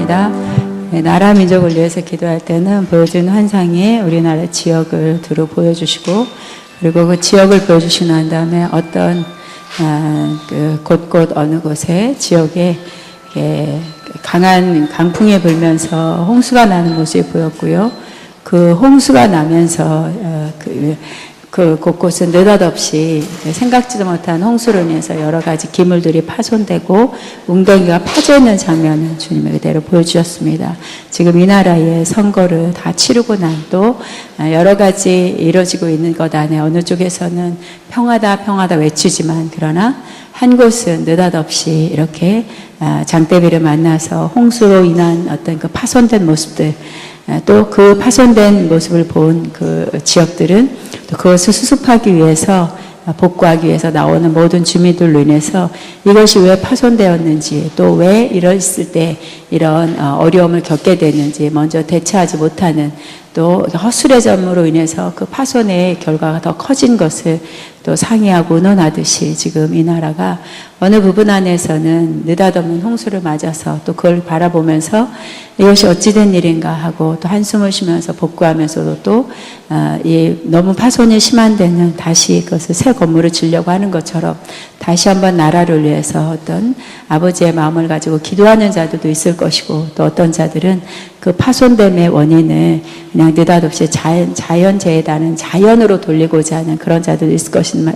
말씀입니다. 나라 민족을 위해서 기도할 때는 보여주는 환상에 우리나라 지역을 두루 보여주시고, 그리고 그 지역을 보여주시고 난 다음에 어떤 곳곳 어느 곳에 지역에 강한 강풍이 불면서 홍수가 나는 모습이 보였고요. 그 홍수가 나면서 그 곳곳은 느닷없이 생각지도 못한 홍수로 인해서 여러 가지 기물들이 파손되고 웅덩이가 파져 있는 장면을 주님이 그대로 보여주셨습니다. 지금 이 나라의 선거를 다 치르고 난 또 여러 가지 이루어지고 있는 것 안에 어느 쪽에서는 평화다 평화다 외치지만, 그러나 한 곳은 느닷없이 이렇게 장대비를 만나서 홍수로 인한 어떤 그 파손된 모습들, 또 그 파손된 모습을 본 그 지역들은 또 그것을 수습하기 위해서, 복구하기 위해서 나오는 모든 주민들로 인해서 이것이 왜 파손되었는지, 또 왜 이랬을 때 이런 어려움을 겪게 됐는지 먼저 대처하지 못하는, 또 허술해짐으로 인해서 그 파손의 결과가 더 커진 것을 또 상의하고 의논하듯이, 지금 이 나라가 어느 부분 안에서는 느닷없는 홍수를 맞아서 또 그걸 바라보면서 이것이 어찌된 일인가 하고 또 한숨을 쉬면서 복구하면서도 또 너무 파손이 심한 데는 다시 그것을 새 건물을 지으려고 하는 것처럼 다시 한번 나라를 위해서 어떤 아버지의 마음을 가지고 기도하는 자들도 있을 것이고, 또 어떤 자들은 그 파손됨의 원인을 그냥 느닷없이 자연재해라는 자연으로 돌리고자 하는 그런 자들도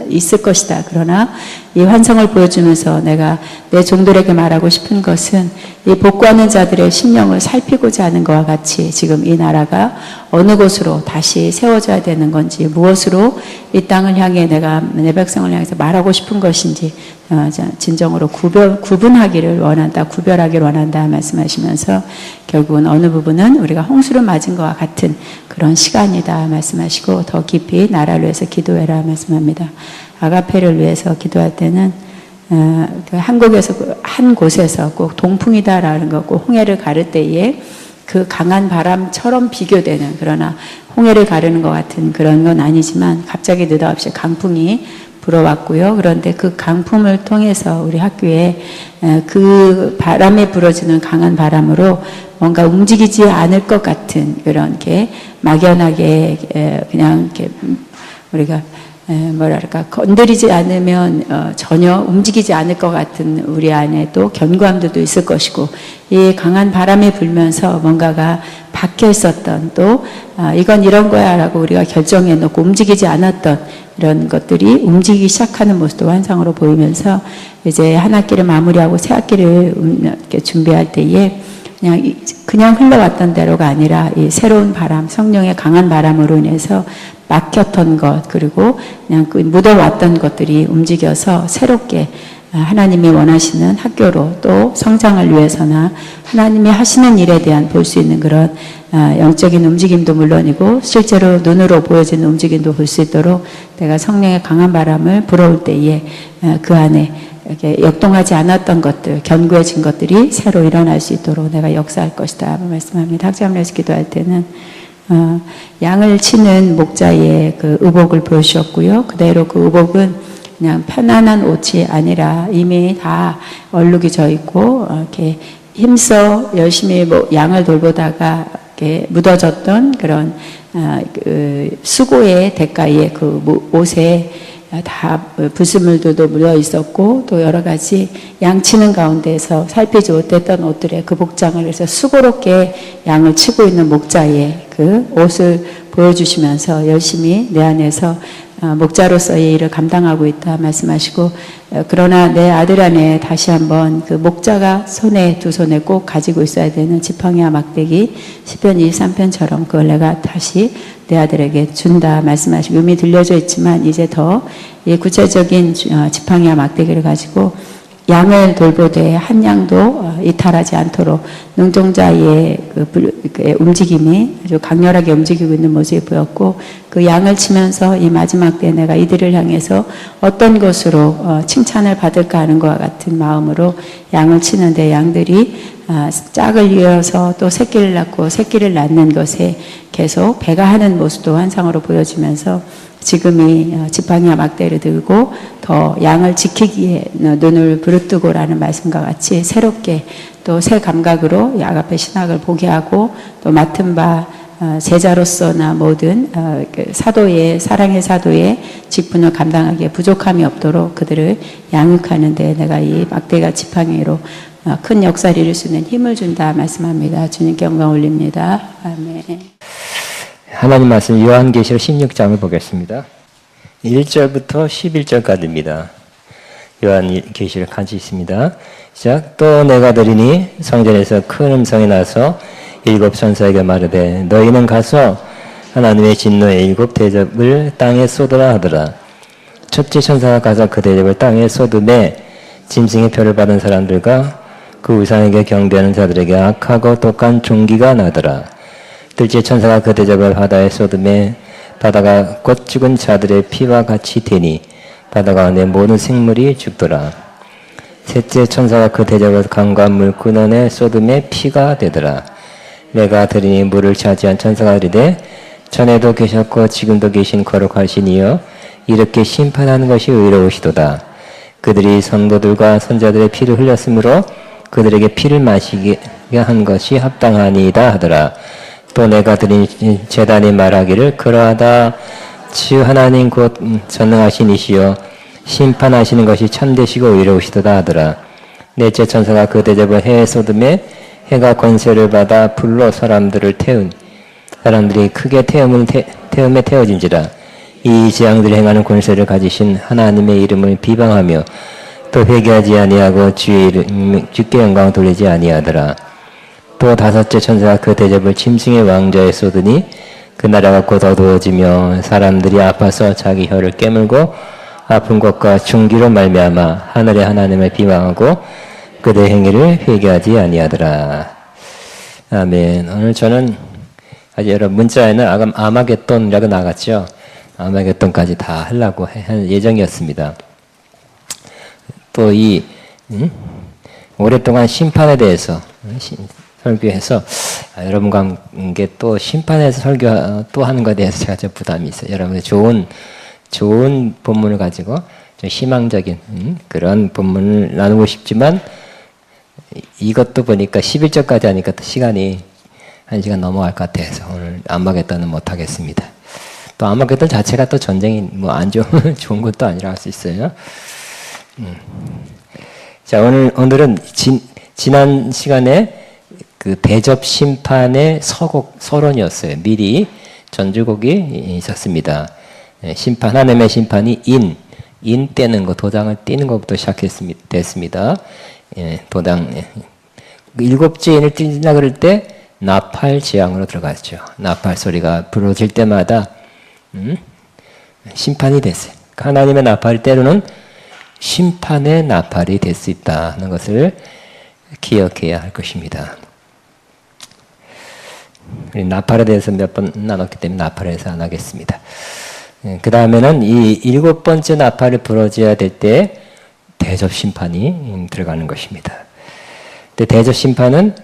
있을 것이다. 그러나 이 환상을 보여주면서 내가 내 종들에게 말하고 싶은 것은, 이 복구하는 자들의 심령을 살피고자 하는 것과 같이 지금 이 나라가 어느 곳으로 다시 세워져야 되는 건지, 무엇으로 이 땅을 향해 내가 내 백성을 향해서 말하고 싶은 것인지 진정으로 구분하기를 원한다, 구별하기를 원한다 말씀하시면서, 결국은 어느 부분은 우리가 홍수를 맞은 것과 같은 그런 시간이다 말씀하시고, 더 깊이 나라를 위해서 기도해라 말씀합니다. 아가페를 위해서 기도할 때는 한국에서 한 곳에서 꼭 동풍이다라는 거, 꼭 홍해를 가를 때에 그 강한 바람처럼 비교되는, 그러나 홍해를 가르는 것 같은 그런 건 아니지만 갑자기 느닷없이 강풍이 불어왔고요. 그런데 그 강풍을 통해서 우리 학교에 그 바람에 불어지는 강한 바람으로 뭔가 움직이지 않을 것 같은 그런 게 막연하게 그냥 이렇게 우리가 뭐랄까 건드리지 않으면 전혀 움직이지 않을 것 같은 우리 안에 또 견고함도 있을 것이고, 이 강한 바람이 불면서 뭔가가 박혀 있었던, 또 이건 이런 거야 라고 우리가 결정해 놓고 움직이지 않았던 이런 것들이 움직이기 시작하는 모습도 환상으로 보이면서, 이제 한 학기를 마무리하고 새 학기를 이렇게 준비할 때에 그냥 흘러왔던 대로가 아니라 이 새로운 바람, 성령의 강한 바람으로 인해서 막혔던 것, 그리고 그냥 묻어왔던 것들이 움직여서 새롭게 하나님이 원하시는 학교로, 또 성장을 위해서나 하나님이 하시는 일에 대한 볼 수 있는 그런 영적인 움직임도 물론이고 실제로 눈으로 보여지는 움직임도 볼 수 있도록 내가 성령의 강한 바람을 불어올 때에 그 안에 이렇게 역동하지 않았던 것들, 견고해진 것들이 새로 일어날 수 있도록 내가 역사할 것이다 말씀합니다. 학자문에서 기도할 때는 양을 치는 목자의 그 의복을 보여주셨고요. 그대로 그 의복은 그냥 편안한 옷이 아니라 이미 다 얼룩이 져 있고 이렇게 힘써 열심히 양을 돌보다가 이렇게 묻어졌던 그런 그 수고의 대가에 그 옷에 다 불순물들도 묻어 있었고, 또 여러 가지 양치는 가운데서 살피지 못했던 옷들의 그 복장을 해서 수고롭게 양을 치고 있는 목자의 그 옷을 보여주시면서 열심히 내 안에서 목자로서의 일을 감당하고 있다 말씀하시고, 그러나 내 아들 안에 다시 한번 그 목자가 두 손에 꼭 가지고 있어야 되는 지팡이와 막대기, 시편 23편처럼 그걸 내가 다시 내 아들에게 준다 말씀하시고, 이미 들려져 있지만 이제 더 구체적인 지팡이와 막대기를 가지고 양을 돌보되 한 양도 이탈하지 않도록 능종자의 그 움직임이 아주 강렬하게 움직이고 있는 모습이 보였고, 그 양을 치면서 이 마지막 때 내가 이들을 향해서 어떤 것으로 칭찬을 받을까 하는 것과 같은 마음으로 양을 치는데, 양들이 짝을 이어서 또 새끼를 낳고 새끼를 낳는 것에 계속 배가 하는 모습도 환상으로 보여지면서, 지금이 지팡이와 막대를 들고 더 양을 지키기에 눈을 부릅뜨고라는 말씀과 같이 새롭게 또 새 감각으로 아가페 신학을 보게 하고 또 맡은 바 제자로서나 모든 그 사도의 사랑의 사도의 직분을 감당하기에 부족함이 없도록 그들을 양육하는 데 내가 이 막대가 지팡이로 큰 역사를 이룰 수 있는 힘을 준다 말씀합니다. 주님께 영광 올립니다. 아멘. 하나님 말씀 요한계시록 16장을 보겠습니다. 1절부터 11절까지입니다. 요한계시록 같이 있습니다. 시작. 또 내가 들으니 성전에서 큰 음성이 나서 7 천사에게 말하되 너희는 가서 하나님의 진노의 7 대접을 땅에 쏟으라 하더라. 첫째 천사가 가서 그 대접을 땅에 쏟음에 짐승의 표를 받은 사람들과 그 우상에게 경배하는 자들에게 악하고 독한 종기가 나더라. 둘째 천사가 그 대접을 바다에 쏟음에 바다가 곧 죽은 자들의 피와 같이 되니 바다 가운데 모든 생물이 죽더라. 셋째 천사가 그 대접을 강과 물 근원에 쏟음에 피가 되더라. 내가 들으니 물을 차지한 천사가 이르되 전에도 계셨고 지금도 계신 거룩하신 이여 이렇게 심판하는 것이 의로우시도다. 그들이 성도들과 선자들의 피를 흘렸으므로 그들에게 피를 마시게 한 것이 합당하니이다 하더라. 또 내가 들으니 제단이 말하기를 그러하다. 주 하나님 곧 전능하신 이시여 심판하시는 것이 참되시고 의로우시도다 하더라. 넷째 천사가 그 대접을 해에 쏟음에 해가 권세를 받아 불로 사람들을 태운 사람들이 크게 태움에 태워진지라. 이 재앙들이 행하는 권세를 가지신 하나님의 이름을 비방하며 또 회개하지 아니하고 주께 영광을 돌리지 아니하더라. 또 다섯째 천사가 그 대접을 짐승의 왕좌에 쏟으니 그 나라가 곧 어두워지며 사람들이 아파서 자기 혀를 깨물고 아픈 것과 중기로 말미암아 하늘의 하나님을 비방하고 그들의 행위를 회개하지 아니하더라. 아멘. 오늘 저는 아직 여러분 문자에는 아마겟돈이라고 나갔죠. 아마겟돈까지 다 하려고 할 예정이었습니다. 또 오랫동안 심판에 대해서 설교해서 여러분과 함께 또 심판에서 설교 또 하는 것에 대해서 제가 좀 부담이 있어요. 여러분의 좋은 본문을 가지고 좀 희망적인 그런 본문을 나누고 싶지만 이것도 보니까 11절까지 하니까 또 시간이 1시간 넘어갈 것 같아서 오늘 아마겟돈은 못하겠습니다. 또 아마겟돈 자체가 또 전쟁이 뭐 안 좋은 것도 아니라 할 수 있어요. 자, 오늘은 지난 시간에 그 대접 심판의 서론이었어요. 미리 전주곡이 있었습니다. 하나님의 심판이 인 떼는 거, 도장을 떼는 것부터 시작됐습니다. 도장, 7째 인을 떼나 그럴 때 나팔 재앙으로 들어갔죠. 나팔 소리가 부러질 때마다 심판이 됐어요. 하나님의 나팔 때로는 심판의 나팔이 될 수 있다는 것을 기억해야 할 것입니다. 나팔에 대해서 몇 번 나눴기 때문에 나팔에서 안 하겠습니다. 그 다음에는 이 7번째 나팔이 부러져야 될 때 대접 심판이 들어가는 것입니다. 근데 대접 심판은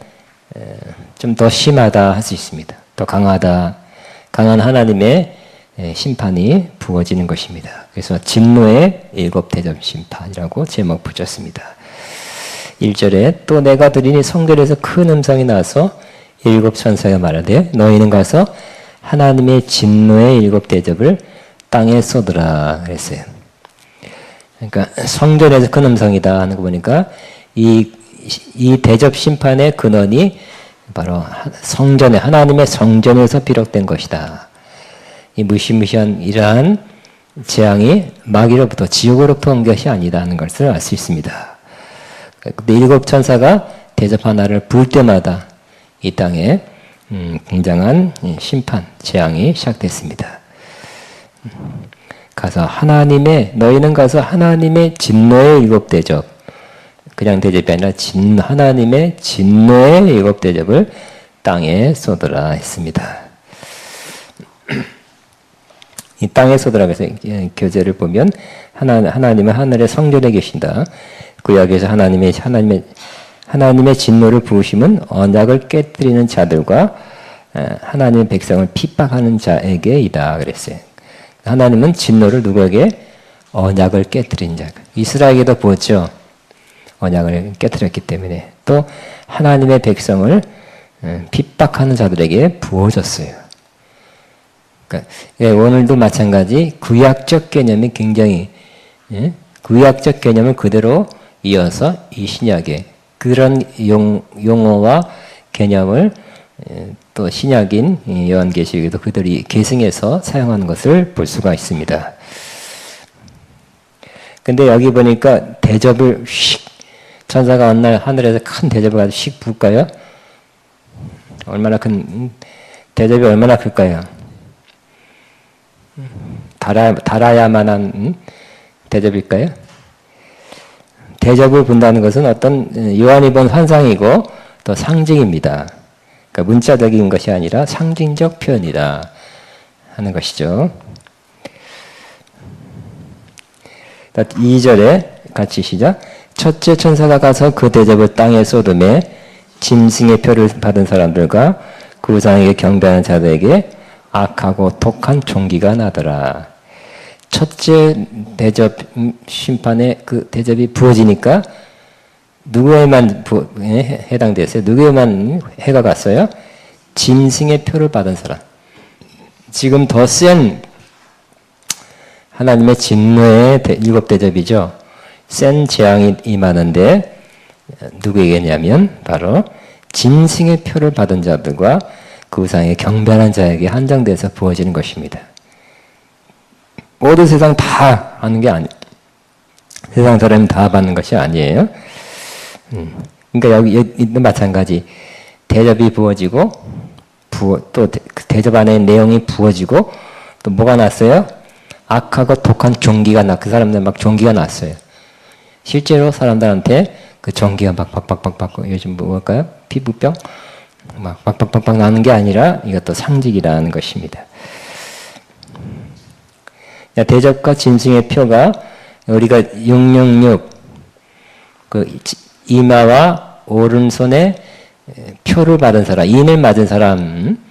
좀 더 심하다 할 수 있습니다. 더 강한 하나님의 심판이 부어지는 것입니다. 그래서 진노의 7 대접 심판이라고 제목 붙였습니다. 1절에 또 내가 들으니 성전에서 큰 음성이 나서 7 천사가 말하되 너희는 가서 하나님의 진노의 7 대접을 땅에 쏟으라 그랬어요. 그러니까 성전에서 큰 음성이다 하는 거 보니까 이 대접 심판의 근원이 바로 하나님의 성전에서 비롯된 것이다. 이 무시무시한 이러한 재앙이 마귀로부터 지옥으로부터 온 것이 아니다는 것을 알 수 있습니다. 근데 7 천사가 대접 하나를 부을 때마다 이 땅에 굉장한 심판, 재앙이 시작됐습니다. 너희는 가서 하나님의 진노의 7 대접, 그냥 대접이 아니라 하나님의 진노의 7 대접을 땅에 쏟으라 했습니다. 이 땅에 쏟으라 해서 교재를 보면 하나님은 하늘의 성전에 계신다. 구약에서 하나님의 진노를 부으심은 언약을 깨뜨리는 자들과 하나님의 백성을 핍박하는 자에게이다 그랬어요. 하나님은 진노를 누구에게? 언약을 깨뜨린 자. 이스라엘에게도 부었죠. 언약을 깨뜨렸기 때문에 또 하나님의 백성을 핍박하는 자들에게 부어줬어요. 그러니까 오늘도 마찬가지 구약적 개념이 굉장히 구약적 개념을 그대로 이어서 이 신약에 그런 용어와 개념을 또 신약인 요한계시록에도 그들이 계승해서 사용하는 것을 볼 수가 있습니다. 근데 여기 보니까 대접을 천사가 어느 날 하늘에서 큰 대접을 가지고 씩 부을까요? 얼마나 큰 대접이 얼마나 클까요? 달아야만한 대접일까요? 대접을 본다는 것은 어떤 요한이 본 환상이고 또 상징입니다. 그러니까 문자적인 것이 아니라 상징적 표현이다 하는 것이죠. 2절에 같이 시작. 첫째 천사가 가서 그 대접을 땅에 쏟음에 짐승의 표를 받은 사람들과 그 우상에게 경배하는 자들에게 악하고 독한 종기가 나더라. 첫째 대접 심판에 그 대접이 부어지니까 누구에만 해당됐어요? 누구에만 해가 갔어요? 짐승의 표를 받은 사람. 지금 더 센 하나님의 진노의 7 대접이죠. 센 재앙이 임하는데 누구에게냐면 바로 짐승의 표를 받은 자들과 그 우상에 경배하는 자에게 한정돼서 부어지는 것입니다. 모든 세상 다 하는 게 아니, 세상 사람이 다 받는 것이 아니에요. 그러니까 여기도 마찬가지. 대접이 부어지고, 또 대접 안에 내용이 부어지고, 또 뭐가 났어요? 악하고 독한 종기가 그 사람들 막 종기가 났어요. 실제로 사람들한테 그 종기가 막 박박박박, 요즘 뭘까요? 피부병? 막 박박박박 나는 게 아니라 이것도 상징이라는 것입니다. 대접과 짐승의 표가 우리가 666 그 이마와 오른손에 표를 받은 사람, 인을 맞은 사람,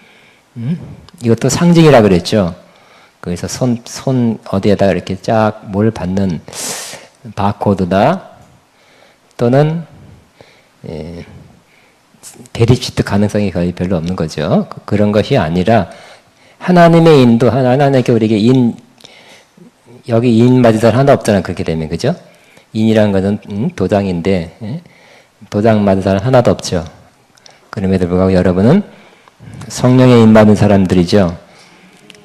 이것도 상징이라 그랬죠. 그래서 손 어디에다 이렇게 쫙 뭘 받는 바코드다 또는 대립 취득 가능성이 거의 별로 없는 거죠. 그런 것이 아니라 하나님의 인도, 하나님께 우리에게 여기 인 맞은 사람 하나 없잖아요. 그렇게 되면, 그죠? 인이라는 것은 도장인데, 도장 맞은 사람 하나도 없죠. 그럼에도 불구하고 여러분은 성령의 인 받은 사람들이죠.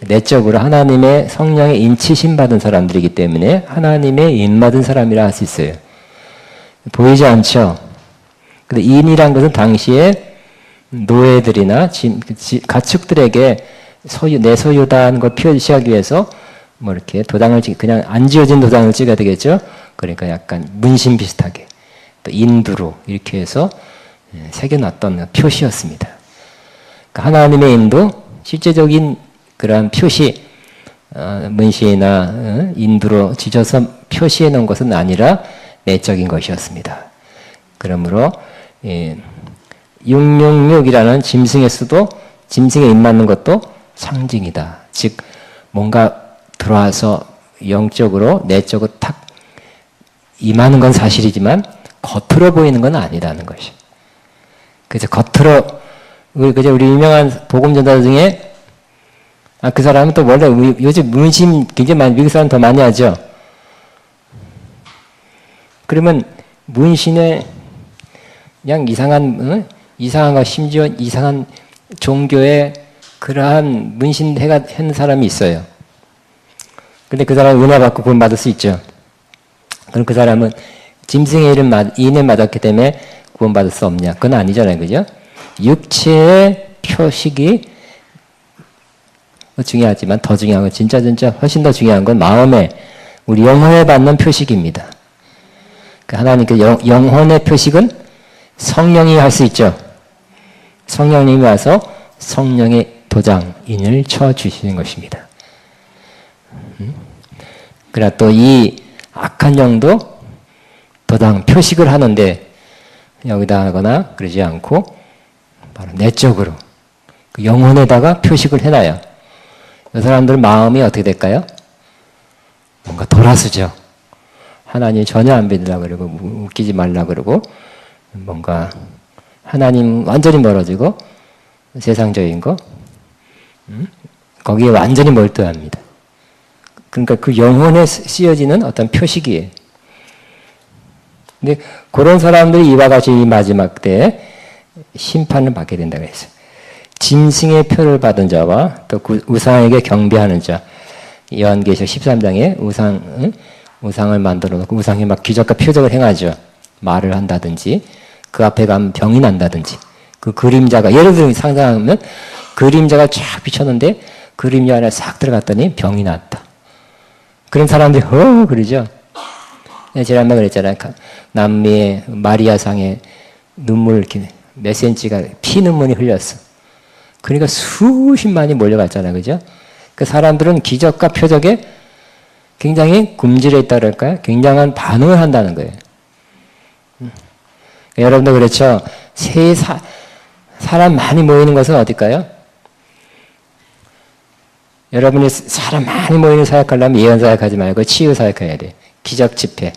내적으로 하나님의 성령의 인치심 받은 사람들이기 때문에 하나님의 인 받은 사람이라 할 수 있어요. 보이지 않죠? 근데 인이란 것은 당시에 노예들이나 가축들에게 내 소유다는 걸 표시하기 위해서 뭐 이렇게 도장을 그냥 안 지어진 도장을 찍어야 되겠죠? 그러니까 약간 문신 비슷하게 또 인두로 이렇게 해서 새겨놨던 표시였습니다. 그러니까 하나님의 인도 실제적인 그러한 표시 문신이나 인두로 지져서 표시해 놓은 것은 아니라 내적인 것이었습니다. 그러므로 666이라는 짐승의 수도 짐승에 입맞는 것도 상징이다. 즉 뭔가 들어와서 영적으로 내적으로 탁 임하는 건 사실이지만 겉으로 보이는 건 아니라는 것이. 그래서 겉으로 우리 유명한 복음 전도자 중에 그 사람은 또 원래 요즘 문신 굉장히 많이 미국 사람 더 많이 하죠. 그러면 문신에 그냥 이상한 거 심지어 이상한 종교의 그러한 문신 한 사람이 있어요. 근데 그 사람은 은혜 받고 구원 받을 수 있죠. 그럼 그 사람은 짐승의 인을 맞았기 때문에 구원 받을 수 없냐? 그건 아니잖아요, 그죠? 육체의 표식이 중요하지만 더 중요한 건 진짜 훨씬 더 중요한 건 마음에 우리 영혼에 받는 표식입니다. 하나님께 영혼의 표식은 성령이 할 수 있죠. 성령님이 와서 성령의 도장, 인을 쳐주시는 것입니다. 그러나 또 이 악한 영도 도장, 표식을 하는데 여기다 하거나 그러지 않고 바로 내적으로 그 영혼에다가 표식을 해놔요. 이 사람들 마음이 어떻게 될까요? 뭔가 돌아서죠. 하나님 전혀 안 믿으려고 그러고 웃기지 말라 그러고 뭔가 하나님 완전히 멀어지고 세상적인 거 거기에 완전히 몰두합니다. 그러니까 그 영혼에 쓰여지는 어떤 표식이에요. 근데 그런 사람들이 이와 같이 이 마지막 때에 심판을 받게 된다고 했어요. 짐승의 표를 받은 자와 또 우상에게 경배하는 자. 요한계시록 13장에 우상을 만들어 놓고 우상이 막 기적과 표적을 행하죠. 말을 한다든지 그 앞에 가면 병이 난다든지 그 그림자가 예를 들어 상상하면 그림자가 쫙 비쳤는데 그림자 안에 싹 들어갔더니 병이 났다. 그런 사람들이 그러죠. 지난번에 그랬잖아요. 남미의 마리아상에 눈물 이렇게 몇 센치가 피눈물이 흘렸어. 그러니까 수십만이 몰려갔잖아요. 그죠? 그 사람들은 기적과 표적에 굉장히 굶주려있다 그럴까요? 굉장한 반응을 한다는 거예요. 여러분도 그렇죠? 사람 많이 모이는 것은 어딜까요? 여러분이 사람 많이 모이는 사역하려면 예언 사역하지 말고 치유 사역해야 돼. 기적 집회.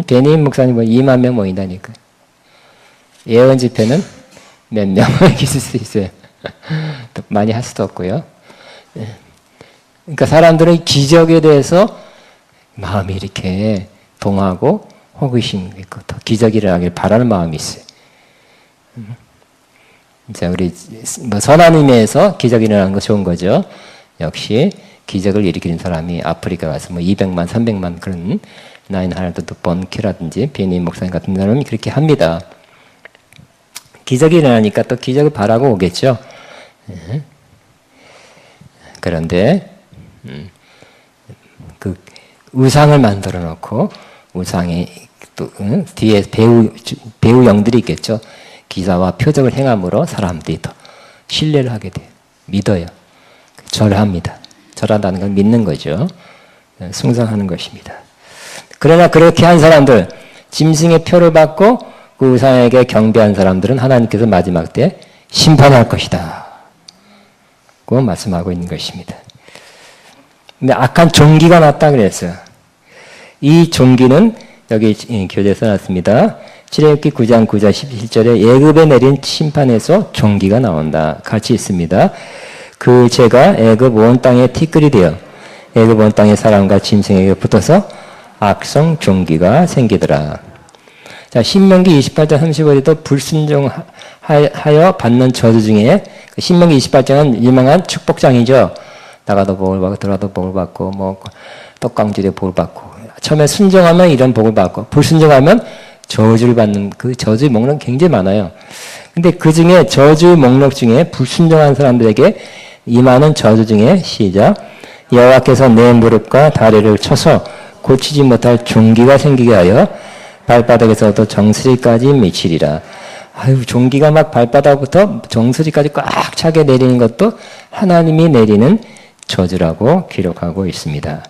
베니인 목사님 2만 명 모인다니까. 예언 집회는 몇 명 있을 수 있어요. 많이 할 수도 없고요. 그러니까 사람들은 기적에 대해서 마음이 이렇게 동하고 호기심 있고 더 기적이 일어나길 바라는 마음이 있어요. 자, 우리 선한 의미에서 기적이 일어나는 거 좋은 거죠. 역시 기적을 일으키는 사람이 아프리카 가서 200만, 300만 그런 나인하르드 번케라든지 베니 목사님 같은 사람이 그렇게 합니다. 기적이 일어나니까 또 기적을 바라고 오겠죠. 그런데 그 우상을 만들어 놓고 우상이 또 뒤에 배우 영들이 있겠죠. 기사와 표적을 행함으로 사람들이 더 신뢰를 하게 돼요. 믿어요. 절합니다. 절한다는 건 믿는 거죠. 숭상하는 것입니다. 그러나 그렇게 한 사람들, 짐승의 표를 받고 그 우상에게 경배한 사람들은 하나님께서 마지막 때 심판할 것이다. 고 말씀하고 있는 것입니다. 근데 악한 종기가 났다 그랬어요. 이 종기는 여기 교재에 써놨습니다. 출애굽기 9장 9절 17절에 애굽에 내린 심판에서 종기가 나온다. 같이 있습니다. 그 죄가 애굽 온 땅에 티끌이 되어 애굽 온 땅의 사람과 짐승에게 붙어서 악성 종기가 생기더라. 자, 신명기 28장 35절에도 불순종하여 받는 저주 중에 신명기 28장은 유명한 축복장이죠. 나가도 복을 받고 들어가도 복을 받고 뭐 떡강질에 복을 받고 처음에 순종하면 이런 복을 받고 불순종하면 저주를 받는 그 저주의 목록 굉장히 많아요. 근데 그 중에 저주의 목록 중에 불순종한 사람들에게 임하는 저주 중에 시작 여호와께서 내 무릎과 다리를 쳐서 고치지 못할 종기가 생기게 하여 발바닥에서도 정수리까지 미치리라. 아유, 종기가 막 발바닥부터 정수리까지 꽉 차게 내리는 것도 하나님이 내리는 저주라고 기록하고 있습니다.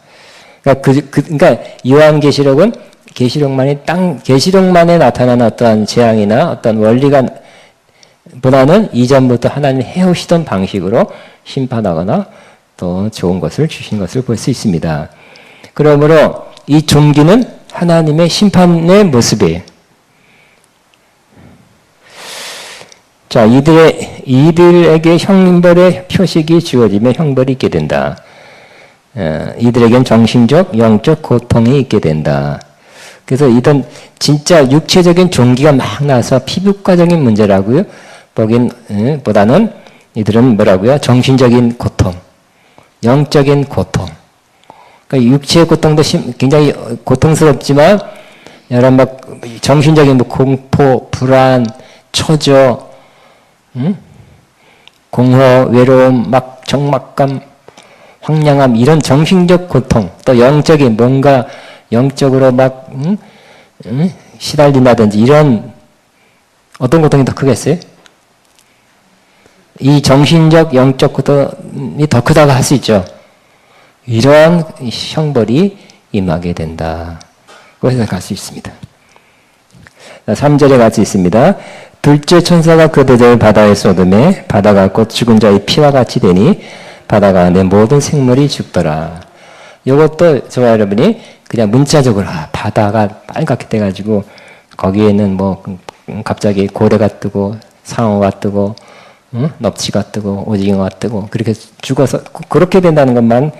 그러니까 요한계시록은 계시록만에 나타난 어떠한 재앙이나 어떤 원리가 보다는 이전부터 하나님이 해오시던 방식으로 심판하거나 또 좋은 것을 주신 것을 볼 수 있습니다. 그러므로 이 종기는 하나님의 심판의 모습이에요. 자, 이들에게 형벌의 표식이 주어지면 형벌이 있게 된다. 이들에겐 정신적, 영적 고통이 있게 된다. 그래서 이런 진짜 육체적인 종기가 막 나서 피부과적인 문제라고요. 보다는 이들은 뭐라고요? 정신적인 고통, 영적인 고통. 그러니까 육체의 고통도 굉장히 고통스럽지만 여러 막 정신적인 공포, 불안, 초조, 공허, 외로움, 막 적막감, 황량함 이런 정신적 고통, 또 영적인 뭔가 영적으로 막 시달린다든지 이런 어떤 고통이 더 크겠어요? 이 정신적, 영적 고통이 더 크다고 할 수 있죠. 이러한 형벌이 임하게 된다. 그것을 갈 수 있습니다. 3절에 같이 있습니다. 둘째 천사가 그 대접을 바다에 쏟음에 바다가 곧 죽은 자의 피와 같이 되니 바다가 내 모든 생물이 죽더라. 이것도 저와 여러분이 그냥 문자적으로 바다가 빨갛게 돼가지고 거기에는 뭐 갑자기 고래가 뜨고 상어가 뜨고 넙치가 뜨고 오징어가 뜨고 그렇게 죽어서 그렇게 된다는 것만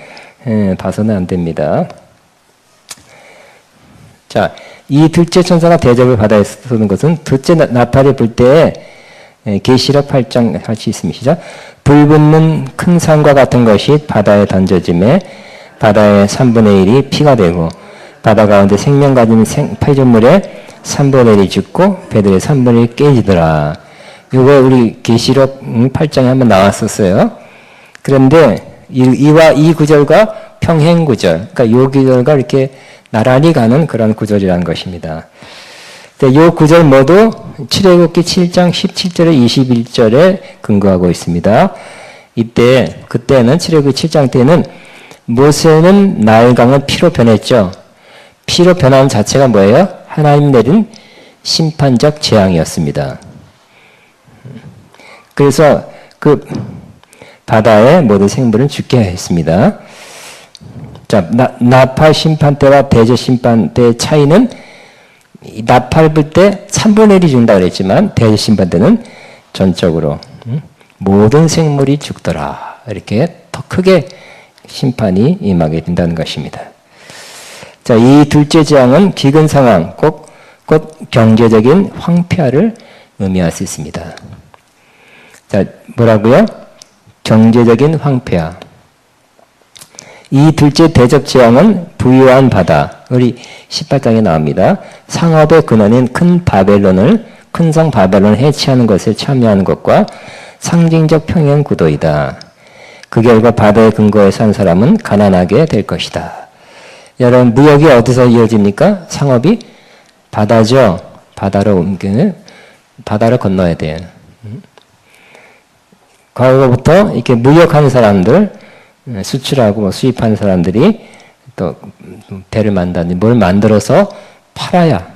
봐서는 안 됩니다. 자, 이 둘째 천사가 대접을 받아 쏘는 것은 둘째 나팔이 불 때에 계시록 8장 같이 있습니다. 시작. 불 붙는 큰 산과 같은 것이 바다에 던져짐에 바다의 3분의 1이 피가 되고 바다 가운데 생명 가진 피조물의 3분의 1이 죽고 배들의 3분의 1이 깨지더라. 이거 우리 계시록 8장에 한번 나왔었어요. 그런데 이 구절과 평행 구절, 그러니까 이 구절과 이렇게 나란히 가는 그런 구절이라는 것입니다. 이 구절 모두 출애굽기 7장 17절에 21절에 근거하고 있습니다. 그때는 출애굽기 7장 때는 모세는 나일강을 피로 변했죠. 피로 변하는 자체가 뭐예요? 하나님 내린 심판적 재앙이었습니다. 그래서 그 바다의 모든 생물은 죽게 했습니다. 자, 나팔 심판 때와 대제 심판 때의 차이는 나팔 불 때 3분의 1이 죽는다 그랬지만 대제 심판 때는 전적으로 모든 생물이 죽더라. 이렇게 더 크게 심판이 임하게 된다는 것입니다. 자, 이 둘째 재앙은 기근 상황, 곧 경제적인 황폐화를 의미할 수 있습니다. 자, 뭐라고요? 경제적인 황폐화. 이 둘째 대접 재앙은 부유한 바다, 우리 18장에 나옵니다. 상업의 근원인 큰 성 바벨론을 해치하는 것에 참여하는 것과 상징적 평행 구도이다. 그 결과 바다의 근거에 산 사람은 가난하게 될 것이다. 여러분, 무역이 어디서 이어집니까? 상업이 바다죠. 바다로 건너야 돼요. 과거부터 이렇게 무역하는 사람들, 수출하고 수입하는 사람들이 또 배를 만든다든지 뭘 만들어서 팔아야,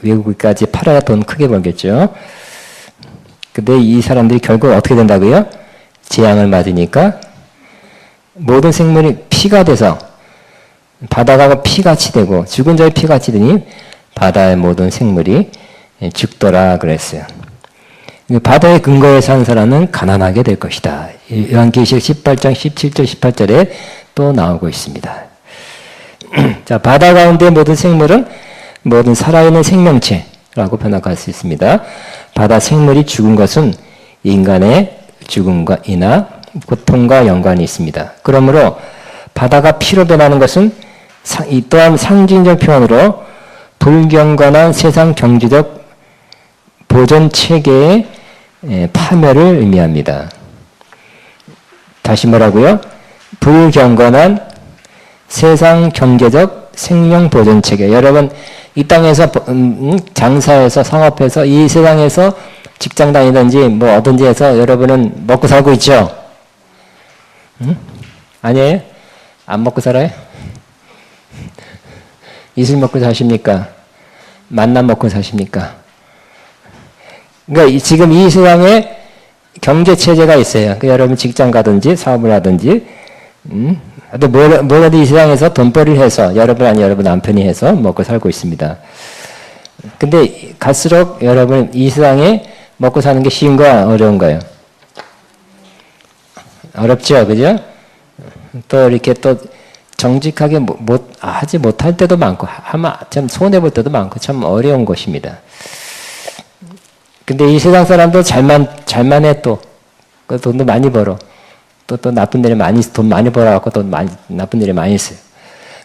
외국까지 팔아야 돈 크게 벌겠죠. 근데 이 사람들이 결국 어떻게 된다고요? 재앙을 맞으니까 모든 생물이 피가 돼서 바다가 피같이 되고 죽은 자의 피같이 되니 바다의 모든 생물이 죽더라 그랬어요. 바다의 근거에 산 사람은 가난하게 될 것이다. 요한계시록 18장 17절 18절에 또 나오고 있습니다. 자, 바다 가운데 모든 생물은 모든 살아있는 생명체라고 번역할 수 있습니다. 바다 생물이 죽은 것은 인간의 죽음이나 고통과 연관이 있습니다. 그러므로 바다가 피로 변하는 것은 또한 상징적 표현으로 불경건한 세상 경제적 보존 체계의 파멸을 의미합니다. 다시 뭐라고요? 불경건한 세상 경제적 생명 보존 체계. 여러분, 이 땅에서 장사해서 상업해서 이 세상에서 직장 다니든지 뭐 어든지 해서 여러분은 먹고 살고 있죠? 응? 아니에요? 안 먹고 살아요? 이슬 먹고 사십니까? 만남 먹고 사십니까? 그러니까 지금 이 세상에 경제 체제가 있어요. 그러니까 여러분 직장 가든지 사업을 하든지, 또 뭐라도 이 세상에서 돈벌이를 해서 여러분 아니 여러분 남편이 해서 먹고 살고 있습니다. 근데 갈수록 여러분 이 세상에 먹고 사는 게 쉬운 거야, 어려운 거예요? 어렵죠, 그죠? 또 이렇게 또 정직하게 하지 못할 때도 많고, 참 손해 볼 때도 많고, 참 어려운 것입니다. 근데 이 세상 사람도 잘만 해 또. 돈도 많이 벌어. 또 나쁜 일에 돈 많이 벌어갖고 또 나쁜 일에 많이 써요.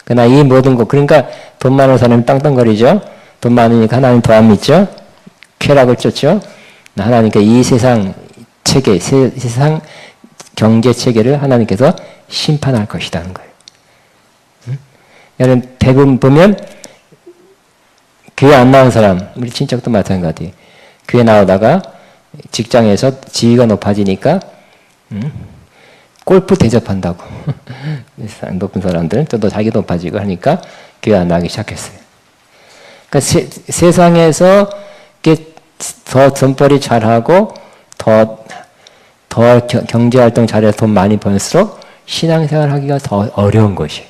그러나 이 모든 것, 그러니까 돈 많은 사람이 땅땅거리죠? 돈 많으니까 하나님 더 안 믿죠? 쾌락을 쫓죠? 하나님께 이 세상 체계, 세상 경제 체계를 하나님께서 심판할 것이라는 거예요. 여러분, 대부분 보면 교회 안 나온 사람, 우리 친척도 마찬가지. 교회 나오다가 직장에서 지위가 높아지니까 골프 대접한다고. 높은 사람들은 또 자기 높아지고 하니까 교회 안 나가기 시작했어요. 그러니까 세상에서 더 돈벌이 잘하고 더 경제활동 잘해서 돈 많이 벌수록 신앙생활 하기가 더 어려운 것이에요.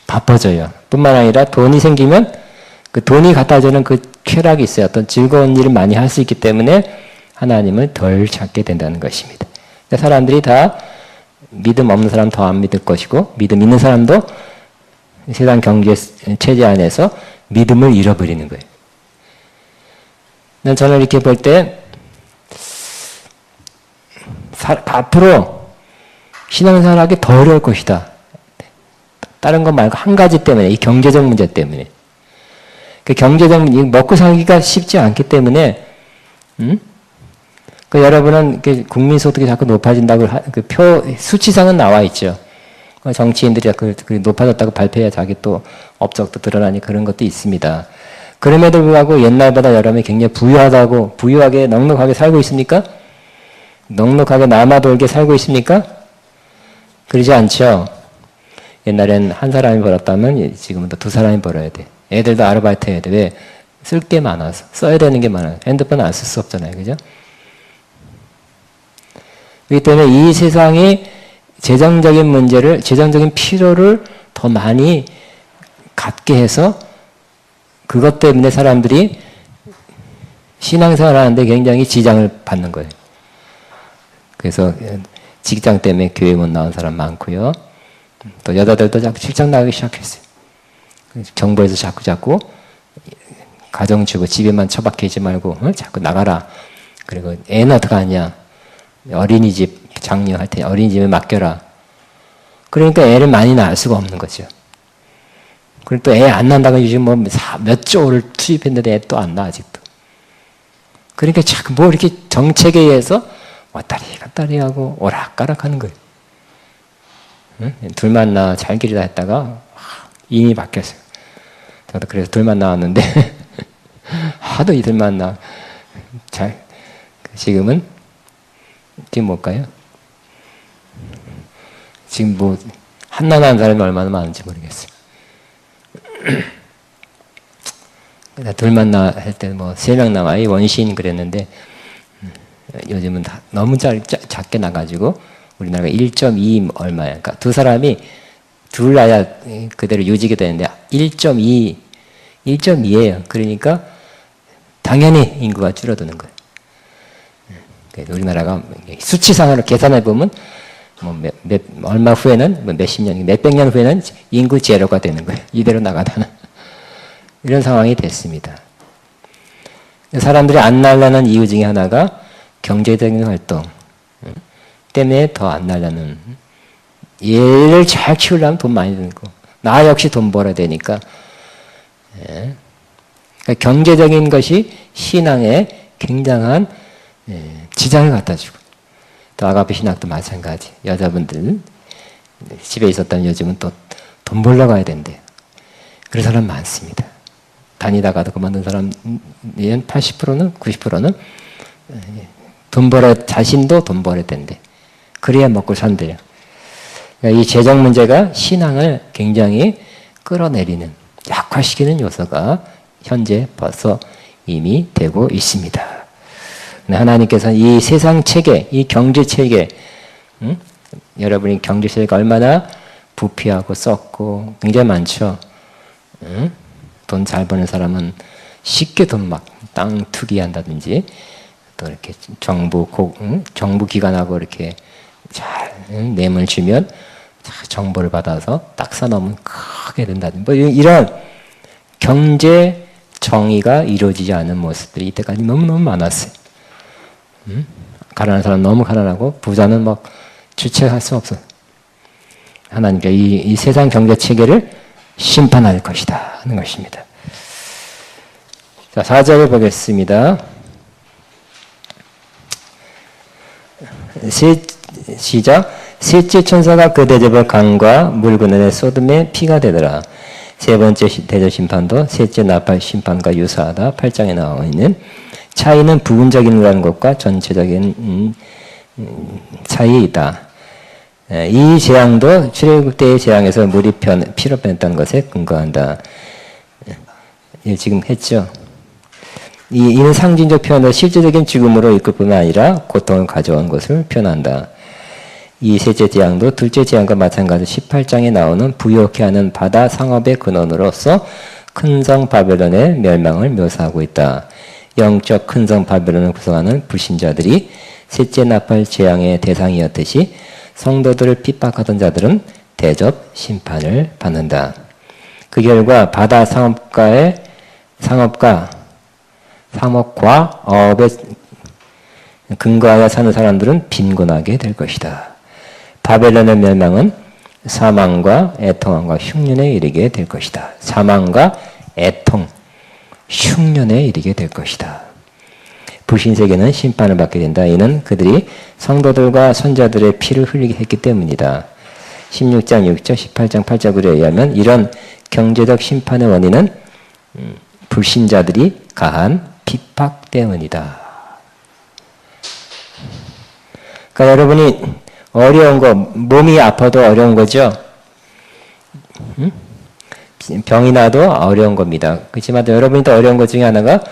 바빠져요. 뿐만 아니라 돈이 생기면 그 돈이 갖다 주는 그 쾌락이 있어요. 어떤 즐거운 일을 많이 할 수 있기 때문에 하나님을 덜 찾게 된다는 것입니다. 사람들이 다 믿음 없는 사람 더 안 믿을 것이고 믿음 있는 사람도 세상 경제 체제 안에서 믿음을 잃어버리는 거예요. 저는 이렇게 볼 때 앞으로 신앙생활하기 더 어려울 것이다. 다른 것 말고 한 가지 때문에, 이 경제적 문제 때문에. 그 경제적 문제, 먹고 살기가 쉽지 않기 때문에, 그 여러분은 국민소득이 자꾸 높아진다고 수치상은 나와 있죠. 정치인들이 자꾸 높아졌다고 발표해야 자기 또 업적도 드러나니 그런 것도 있습니다. 그럼에도 불구하고 옛날보다 여러분이 굉장히 부유하게 넉넉하게 살고 있습니까? 넉넉하게 남아돌게 살고 있습니까? 그러지 않죠. 옛날엔 한 사람이 벌었다면 지금은 또 두 사람이 벌어야 돼. 애들도 아르바이트 해야 돼. 왜? 쓸 게 많아서. 써야 되는 게 많아요. 핸드폰 안 쓸 수 없잖아요. 그죠? 그렇기 때문에 이 세상이 재정적인 필요를 더 많이 갖게 해서 그것 때문에 사람들이 신앙생활 하는데 굉장히 지장을 받는 거예요. 그래서 직장 때문에 교회 못 나온 사람 많고요. 또 여자들도 자꾸 직장 나가기 시작했어요. 정부에서 자꾸 가정주부 집에만 처박혀 있지 말고 자꾸 나가라. 그리고 애는 어떡하냐. 어린이집 장려할 때 어린이집에 맡겨라. 그러니까 애를 많이 낳을 수가 없는 거죠. 그리고 또 애 안 낳는다고 요즘 몇 조를 투입했는데 애 또 안 낳아 아직도. 그러니까 자꾸 이렇게 정책에 의해서 왔다리 갔다리 하고 오락가락 하는 거예요. 응? 둘만 낳아 잘 기르다 했다가 인이 바뀌었어요. 저도 그래서 둘만 낳았는데 하도 이들만 낳아 지금은 뭘까요? 지금 한나 낳은 사람이 얼마나 많은지 모르겠어요. 둘만 할 때 3명 나와 이 원시인 그랬는데 요즘은 너무 작게 나가지고 우리나라가 1.2 얼마야. 그러니까 두 사람이 둘 낳아야 그대로 유지가 되는데 1.2예요. 그러니까 당연히 인구가 줄어드는 거예요. 우리나라가 수치상으로 계산해 보면 얼마 후에는 몇십 년, 몇백 년 후에는 인구 제로가 되는 거예요. 이대로 나가다는 이런 상황이 됐습니다. 사람들이 안 날라는 이유 중에 하나가 경제적인 활동 때문에 더 안 날라는. 얘를 잘 키우려면 돈 많이 드는 거. 나 역시 돈 벌어야 되니까. 그러니까 경제적인 것이 신앙에 굉장한 지장을 갖다 주고. 또 아가페 신학도 마찬가지. 여자분들 집에 있었다면 요즘은 또 돈 벌러 가야 된대요. 그런 사람 많습니다. 다니다가도 그만둔 사람 80%는 90%는 자신도 돈 벌어야 된대. 그래야 먹고 산대요. 그러니까 이 재정 문제가 신앙을 굉장히 끌어내리는, 약화시키는 요소가 현재 벌써 이미 되고 있습니다. 하나님께서는 이 세상 체계, 이 경제 체계, 여러분이 경제 체계가 얼마나 부패하고 썩고 굉장히 많죠. 돈 잘 버는 사람은 쉽게 땅 투기한다든지 또 이렇게 정부 기관하고 이렇게 잘 뇌물 주면 정보를 받아서 딱 사놓으면 크게 된다든지 이런 경제 정의가 이루어지지 않은 모습들이 이때까지 너무너무 많았어요. 가난한 사람 너무 가난하고 부자는 주체할 수 없어요. 하나님께 이 세상 경제 체계를 심판할 것이다 하는 것입니다. 자, 4절을 보겠습니다. 시작. 셋째 천사가 그 대접을 강과 물 그늘에 쏟음에 피가 되더라. 세 번째 대접 심판도 셋째 나팔 심판과 유사하다. 8장에 나와 있는 차이는 부분적인 것과 전체적인 차이에 있다. 이 재앙도 출애굽 때의 재앙에서 물이 피로 변했다는 것에 근거한다. 지금 했죠. 이는 상징적 표현으로 실제적인 죽음으로 이끌 뿐만 아니라 고통을 가져온 것을 표현한다. 이 셋째 재앙도 둘째 재앙과 마찬가지로 18장에 나오는 부욕해 하는 바다 상업의 근원으로서 큰성 바벨론의 멸망을 묘사하고 있다. 영적 큰성 바벨론을 구성하는 불신자들이 셋째 나팔 재앙의 대상이었듯이 성도들을 핍박하던 자들은 대접 심판을 받는다. 그 결과 바다 상업과 어업에 근거하여 사는 사람들은 빈곤하게 될 것이다. 바벨론의 멸망은 사망과 애통함과 흉년에 이르게 될 것이다. 사망과 애통, 흉년에 이르게 될 것이다. 불신세계는 심판을 받게 된다. 이는 그들이 성도들과 선자들의 피를 흘리게 했기 때문이다. 16장 6절, 18장 8절 글에 의하면 이런 경제적 심판의 원인은 불신자들이 가한 핍박 때문이다. 그러니까 여러분이 어려운 거, 몸이 아파도 어려운 거죠? 병이 나도 어려운 겁니다. 그렇지만 여러분이 더 어려운 것 중에 하나가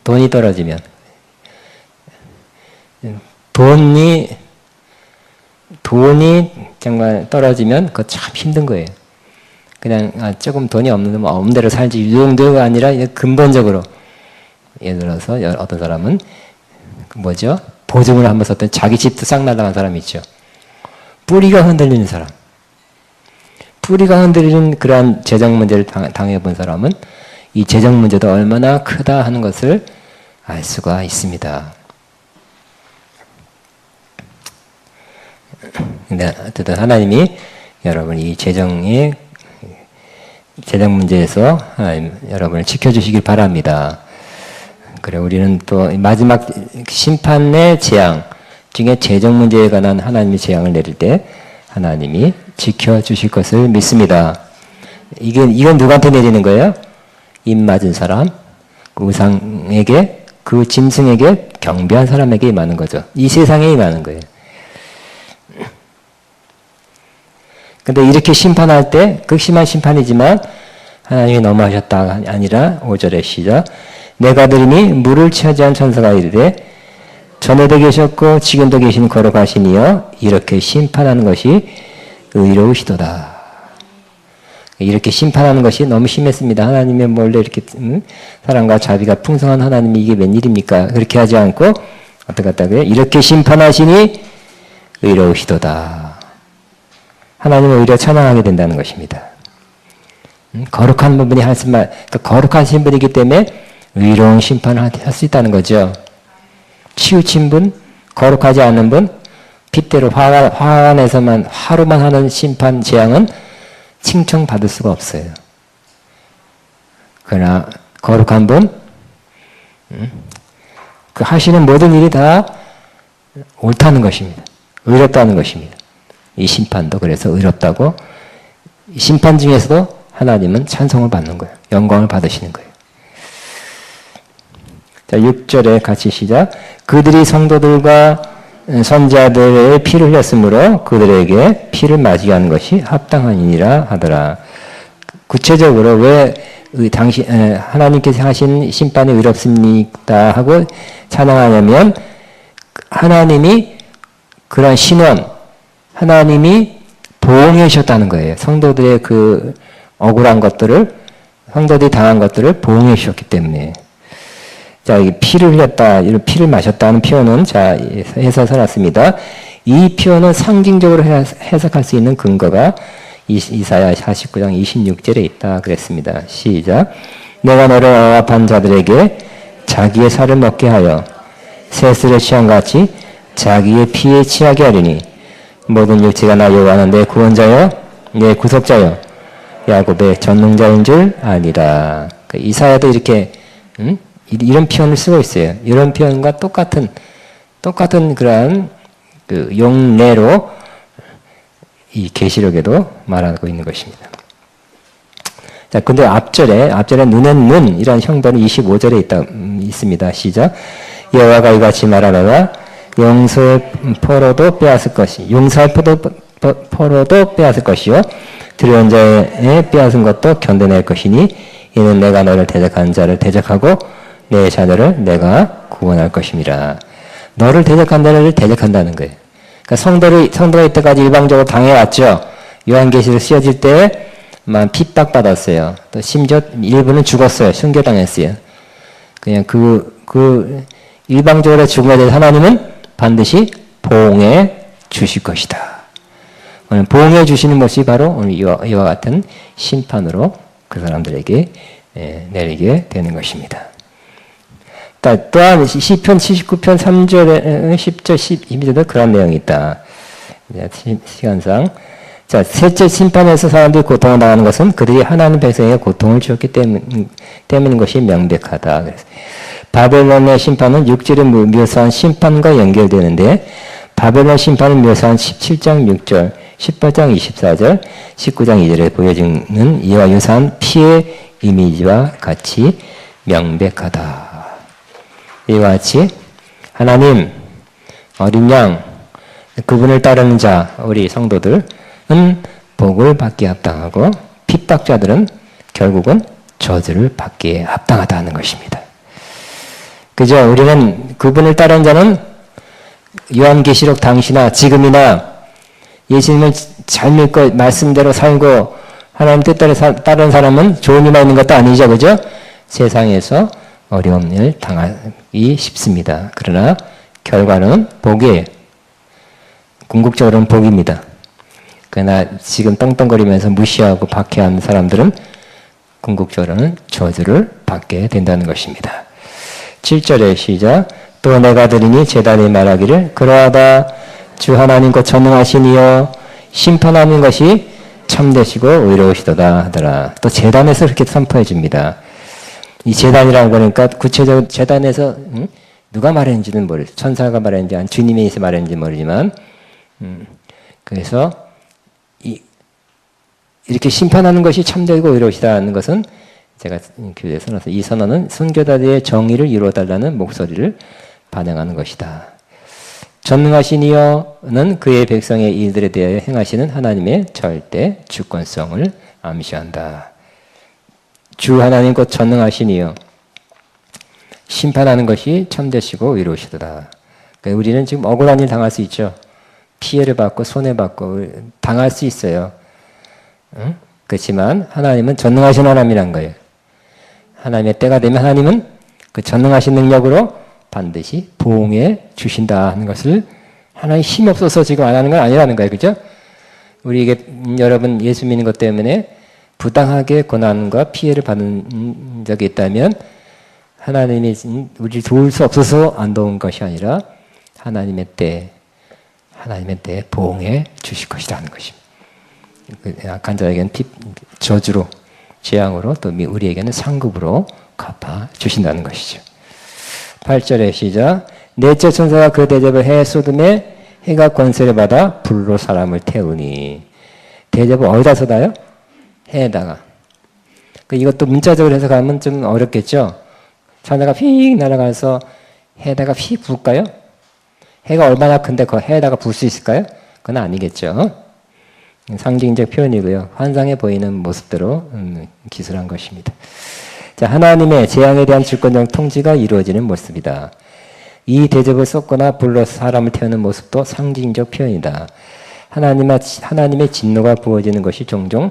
돈이 떨어지면, 돈이 정말 떨어지면 그거 참 힘든 거예요. 그냥 조금 돈이 없는 대로 살지 이 정도가 아니라 근본적으로, 예를 들어서 어떤 사람은 뭐죠? 보증을 한번 썼더니 자기 집도 싹 날아간 사람이 있죠. 뿌리가 흔들리는 사람. 뿌리가 흔들리는 그러한 재정 문제를 당해본 사람은 이 재정 문제도 얼마나 크다 하는 것을 알 수가 있습니다. 근데 어쨌든 하나님이 여러분 이 재정 문제에서 여러분을 지켜주시길 바랍니다. 그래, 우리는 또 마지막 심판의 재앙 중에 재정 문제에 관한 하나님의 재앙을 내릴 때 하나님이 지켜주실 것을 믿습니다. 이건 누구한테 내리는 거예요? 입 맞은 사람, 그 우상에게, 그 짐승에게 경배한 사람에게 임하는 거죠. 이 세상에 임하는 거예요. 근데 이렇게 심판할 때 극심한 심판이지만 하나님이 너무하셨다가 아니라 5절의 시작, 내가 들으니 물을 차지한 천사가 이르되 전에도 계셨고 지금도 계신 거룩하시니여 이렇게 심판하는 것이 의로우시도다. 이렇게 심판하는 것이 너무 심했습니다. 하나님이 원래 이렇게 사랑과 자비가 풍성한 하나님이 이게 웬일입니까? 그렇게 하지 않고 어떻게 했다고요? 이렇게 심판하시니 의로우시도다. 하나님을 오히려 찬양하게 된다는 것입니다. 거룩한 분이 하신 말, 그러니까 거룩하신 분이기 때문에 의로운 심판을 할 수 있다는 거죠. 치우친 분, 거룩하지 않은 분, 핏대로 화가 내서만 하루만 하는 심판 재앙은 칭송받을 수가 없어요. 그러나 거룩한 분, 그 하시는 모든 일이 다 옳다는 것입니다. 의롭다는 것입니다. 이 심판도 그래서 의롭다고, 심판 중에서도 하나님은 찬송을 받는 거예요. 영광을 받으시는 거예요. 자, 6절에 같이 시작. 그들이 성도들과 선자들의 피를 흘렸으므로 그들에게 피를 맞이게 하는 것이 합당하니라 하더라. 구체적으로 왜 하나님께서 하신 심판이 의롭습니까 하고 찬양하냐면, 하나님이 그런 신원, 하나님이 보응해 주셨다는 거예요. 성도들의 그 억울한 것들을, 성도들이 당한 것들을 보응해 주셨기 때문에. 자, 피를 흘렸다, 피를 마셨다는 표현은, 자, 해석을 해놨습니다. 이 표현은 상징적으로 해석할 수 있는 근거가 이사야 49장 26절에 있다 그랬습니다. 시작. 내가 너를 억압한 자들에게 자기의 살을 먹게 하여 새술에 취한같이 자기의 피에 취하게 하리니 모든 육체가 나 여호와는 내 구원자여 내 구속자여 야곱의 전능자인 줄 아니라. 이사야도 이렇게 이런 표현을 쓰고 있어요. 이런 표현과 똑같은 그러한 그 용례로 이 계시록에도 말하고 있는 것입니다. 자, 근데 앞절에 눈엔 눈 이런 형벌은 25절에 있습니다. 시작. 여호와가 이같이 말하노라. 용서의 포로도 빼앗을 것이요 두려운 자의 빼앗은 것도 견뎌낼 것이니 이는 내가 너를 대적하는 자를 대적하고 내 자녀를 내가 구원할 것입니다. 너를 대적한 자를 대적한다는 거예요. 그러니까 성도가 이때까지 일방적으로 당해왔죠. 요한계시록 쓰여질 때만 핍박받았어요. 또 심지어 일부는 죽었어요. 순교당했어요. 그냥 일방적으로 죽음에 대해서 하나님은 반드시 보응해 주실 것이다. 오늘 보응해 주시는 것이 바로 오늘 이와 같은 심판으로 그 사람들에게 내리게 되는 것입니다. 또한 시편 79편 3절에 10절 12절도 그런 내용이 있다. 시간상 자, 셋째 심판에서 사람들이 고통을 당하는 것은 그들이 하나님 백성에게 고통을 주었기 때문인 것이 명백하다. 그래서 바벨론의 심판은 육절에 묘사한 심판과 연결되는데 바벨론 심판을 묘사한 17장 6절, 18장 24절, 19장 2절에 보여지는 이와 유사한 피의 이미지와 같이 명백하다. 이와 같이 하나님, 어린 양, 그분을 따르는 자, 우리 성도들은 복을 받기에 합당하고 핍박자들은 결국은 저주를 받기에 합당하다는 것입니다. 그죠? 우리는 그분을 따르는 자는 요한계시록 당시나 지금이나 예수님을 잘 믿고 말씀대로 살고 하나님 뜻대로 따르는 사람은 좋은 일만 있는 것도 아니죠. 그죠? 세상에서 어려운 일 당하기 쉽습니다. 그러나 결과는 복이에요. 궁극적으로는 복입니다. 그러나 지금 떵떵거리면서 무시하고 박해하는 사람들은 궁극적으로는 저주를 받게 된다는 것입니다. 7절의 시작. 또 내가 들으니 제단이 말하기를 그러하다 주 하나님 곧 전능하신 이여 심판하는 것이 참되시고 의로우시도다 하더라. 또 제단에서 그렇게 선포해 줍니다. 이 제단이라고 그러니까 구체적으로 제단에서 누가 말했는지는 모르죠. 천사가 말했는지 아니면 주님이 말했는지 모르지만 그래서 이렇게 심판하는 것이 참되고 의로우시다는 것은 제가 교재에 써놨어요. 이 선언은 순교자들의 정의를 이루어달라는 목소리를 반영하는 것이다. 전능하신 이여는 그의 백성의 일들에 대하여 행하시는 하나님의 절대 주권성을 암시한다. 주 하나님 곧 전능하신 이여 심판하는 것이 참되시고 의로우시도다. 그러니까 우리는 지금 억울한 일 당할 수 있죠. 피해를 받고 손해받고 당할 수 있어요. 응? 그렇지만 하나님은 전능하신 하나님이란 거예요. 하나님의 때가 되면 하나님은 그 전능하신 능력으로 반드시 보응해 주신다 하는 것을 하나님 힘이 없어서 지금 안 하는 건 아니라는 거예요. 그죠? 우리에게 여러분 예수 믿는 것 때문에 부당하게 고난과 피해를 받은 적이 있다면 하나님이 우리를 도울 수 없어서 안 도운 것이 아니라 하나님의 때에 보응해 주실 것이라는 것입니다. 약한 자에게는 저주로, 재앙으로 또 우리에게는 상급으로 갚아 주신다는 것이죠. 8절의 시작. 넷째 천사가 그 대접을 해 쏟음에 해가 권세를 받아 불로 사람을 태우니. 대접을 어디다 쏟아요? 해에다가. 이것도 문자적으로 해석하면 좀 어렵겠죠? 천사가 휙 날아가서 해에다가 휙 불까요? 해가 얼마나 큰데 그 해에다가 불 수 있을까요? 그건 아니겠죠. 상징적 표현이고요. 환상에 보이는 모습대로 기술한 것입니다. 자, 하나님의 재앙에 대한 주권적 통치가 이루어지는 모습이다. 이 대접을 쏟거나 불로 사람을 태우는 모습도 상징적 표현이다. 하나님의 진노가 부어지는 것이 종종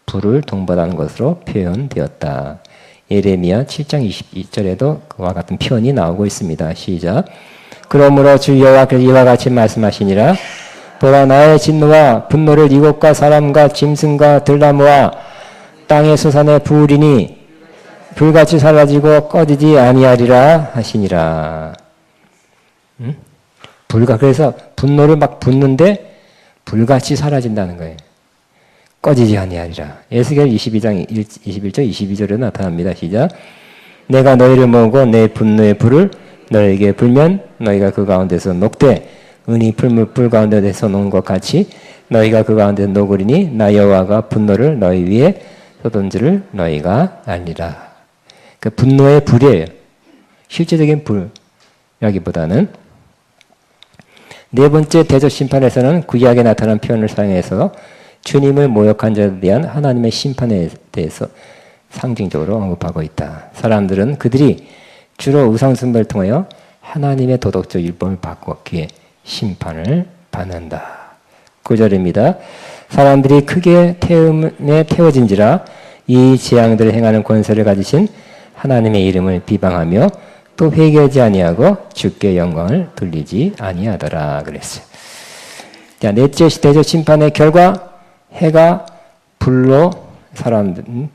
불을 동반하는 것으로 표현되었다. 예레미야 7장 22절에도 그와 같은 표현이 나오고 있습니다. 시작. 그러므로 주 여호와께서 이와 같이 말씀하시니라. 보라 나의 진노와 분노를 이곳과 사람과 짐승과 들나무와 땅의 소산에 부으리니 불같이 사라지고 꺼지지 아니하리라 하시니라. 그래서 분노를 막 붓는데 불같이 사라진다는 거예요. 꺼지지 아니하리라. 에스겔 22장 21절 22절에 나타납니다. 시작. 내가 너희를 모으고 내 분노의 불을 너희에게 불면 너희가 그 가운데서 녹되 은이 풀무불 가운데서 녹는 것 같이 너희가 그 가운데서 녹으리니 나 여호와가 분노를 너희 위에 쏟은 줄을 너희가 알리라. 그 분노의 불이에요. 실제적인 불이라기보다는. 네 번째 대접 심판에서는 구약에 나타난 표현을 사용해서 주님을 모욕한 자에 대한 하나님의 심판에 대해서 상징적으로 언급하고 있다. 사람들은 그들이 주로 우상숭배를 통하여 하나님의 도덕적 율법을 바꾸기에 심판을 받는다. 9절입니다. 사람들이 크게 태움에 태워진지라 이 재앙들을 행하는 권세를 가지신 하나님의 이름을 비방하며 또 회개하지 아니하고 주께 영광을 돌리지 아니하더라 그랬어요. 자, 넷째 대접 심판의 결과 해가 불로 사람들을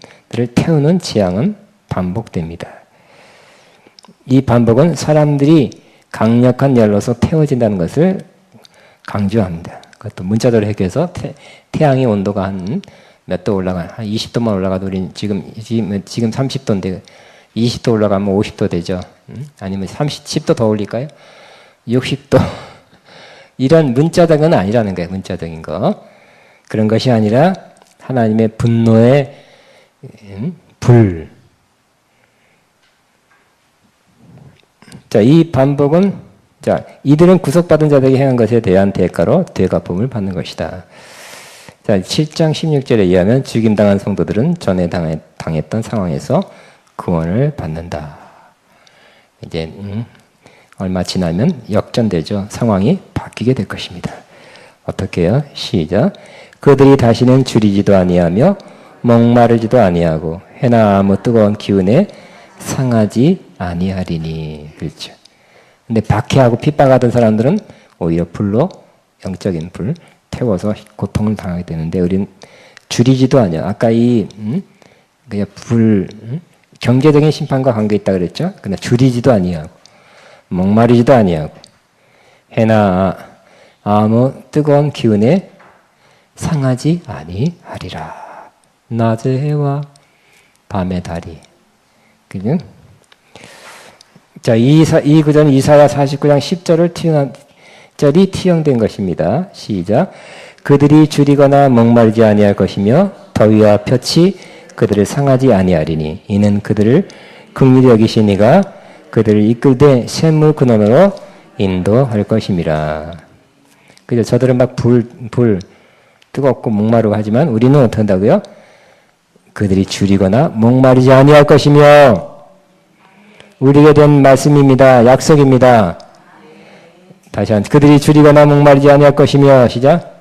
태우는 재앙은 반복됩니다. 이 반복은 사람들이 강력한 열로서 태워진다는 것을 강조합니다. 그것도 문자대로 해서 태양의 온도가 한 몇 도 올라가, 한 20도만 올라가도 우린 지금 30도인데 20도 올라가면 50도 되죠. 아니면 10도 더 올릴까요? 60도. 이런 문자적은 아니라는 거예요. 문자적인 거. 그런 것이 아니라 하나님의 분노의 불. 자, 이 반복은 자, 이들은 구속받은 자들에게 행한 것에 대한 대가로 되갚음을 받는 것이다. 자, 7장 16절에 의하면 죽임당한 성도들은 전에 당했던 상황에서 구원을 받는다. 이제 얼마 지나면 역전되죠. 상황이 바뀌게 될 것입니다. 어떻게 해요? 시작. 그들이 다시는 줄이지도 아니하며 목마르지도 아니하고 해나 아무 뜨거운 기운에 상하지 아니하리니. 그렇죠. 근데 박해하고 핍박하던 사람들은 오히려 불로 영적인 불 태워서 고통을 당하게 되는데 우리는 줄이지도 않아요. 아까 그냥 경제적인 심판과 관계 있다 그랬죠. 근데 줄이지도 아니하고 목마르지도 아니하고 해나 아무 뜨거운 기운에 상하지 아니하리라. 낮의 해와 밤의 달이. 그죠? 자, 이 구절은 이사야 49장 10절이 투영된 것입니다. 시작. 그들이 줄이거나 목마르지 아니할 것이며 더위와 볕이 그들을 상하지 아니하리니 이는 그들을 긍휼히 여기신 이가 그들을 이끌되 샘물 근원으로 인도할 것임이라. 그죠? 저들은 막 불 뜨겁고 목마르고 하지만 우리는 어떻게 한다고요? 그들이 줄이거나 목마르지 아니할 것이며 우리에게 된 말씀입니다. 약속입니다. 다시 한 그들이 줄이거나 목마르지 아니할 것이며 시작.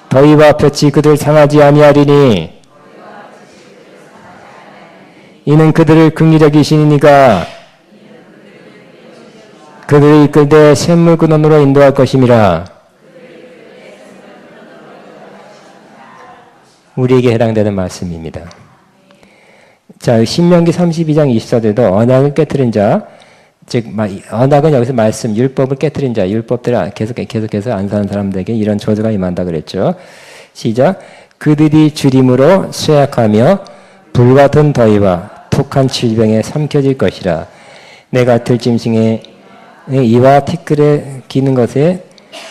더위와 볕이 그들 상하지 아니하리니 이는 그들을 긍휼히 여기시는 이가 그들을 이끌되 샘물 근원으로 인도할 것임이라. 우리에게 해당되는 말씀입니다. 자, 신명기 32장 24절도 언약을 깨트린 자, 즉 언약은 여기서 말씀, 율법을 깨트린 자, 율법대로 계속해서 안 사는 사람들에게 이런 저주가 임한다 그랬죠. 시작. 그들이 줄임으로 쇠약하며 불같은 더위와 톡한 질병에 삼켜질 것이라. 내가 들짐승의 이와 티끌에 기는 것에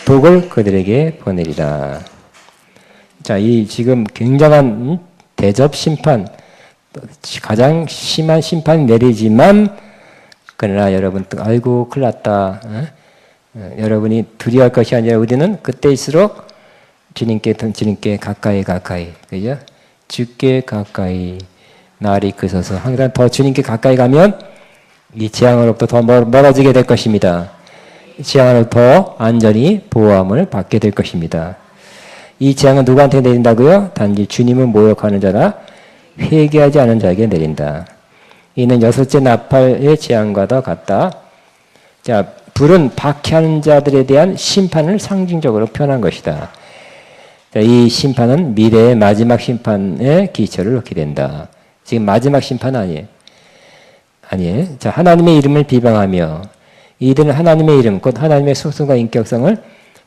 독을 그들에게 보내리라. 자, 이 지금 굉장한 대접 심판, 가장 심한 심판이 내리지만 그러나 여러분 아이고 큰일 났다. 여러분이 두려워할 것이 아니라 우리는 그때일수록 주님께 가까이 그죠? 주께 가까이 날이 그서서 항상 더 주님께 가까이 가면 이 재앙으로부터 더 멀어지게 될 것입니다. 재앙으로부터 안전히 보호함을 받게 될 것입니다. 이 재앙은 누구한테 내린다고요? 단지 주님을 모욕하는 자나 회개하지 않은 자에게 내린다. 이는 여섯째 나팔의 재앙과도 같다. 자, 불은 박해하는 자들에 대한 심판을 상징적으로 표현한 것이다. 자, 이 심판은 미래의 마지막 심판에 기초를 놓게 된다. 지금 마지막 심판 아니에요. 자, 하나님의 이름을 비방하며 이들은 하나님의 이름, 곧 하나님의 속성과 인격성을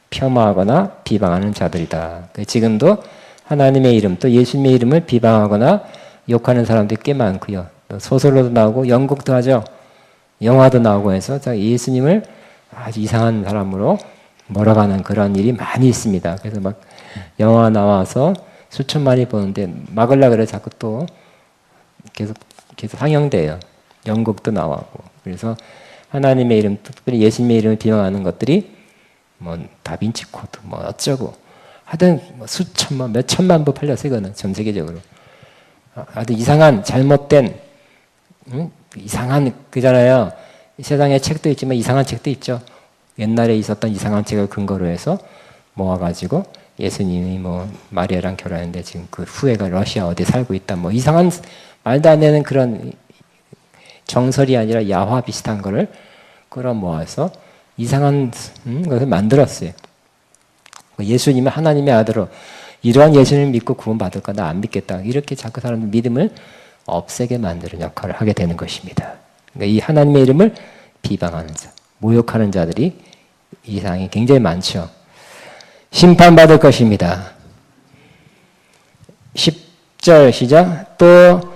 폄하하거나 비방하는 자들이다. 지금도 하나님의 이름, 또 예수님의 이름을 비방하거나 욕하는 사람들이 꽤 많고요. 또 소설로도 나오고 연극도 하죠. 영화도 나오고 해서 예수님을 아주 이상한 사람으로 몰아가는 그런 일이 많이 있습니다. 그래서 막 영화 나와서 수천만이 보는데 막으려고 그래 자꾸 또 계속 상영돼요. 연극도 나오고. 그래서 하나님의 이름, 특별히 예수님의 이름을 비방하는 것들이 뭐 다빈치 코드 뭐 어쩌고 하여튼 뭐 수천만 몇천만 부 팔렸어요. 이거는 전 세계적으로. 아주 이상한 잘못된 이상한 그잖아요. 세상에 책도 있지만 이상한 책도 있죠. 옛날에 있었던 이상한 책을 근거로 해서 모아가지고 예수님이 뭐 마리아랑 결혼했는데 지금 그 후예가 러시아 어디에 살고 있다 뭐 이상한 말도 안 되는 그런 정설이 아니라 야화 비슷한 거를 끌어 모아서 이상한 것을 만들었어요. 예수님은 하나님의 아들로 이러한 예수님을 믿고 구원받을까 나 안 믿겠다 이렇게 자꾸 사람들 믿음을 없애게 만드는 역할을 하게 되는 것입니다. 그러니까 이 하나님의 이름을 비방하는 자, 모욕하는 자들이 이 세상에 굉장히 많죠. 심판받을 것입니다. 10절 시작. 또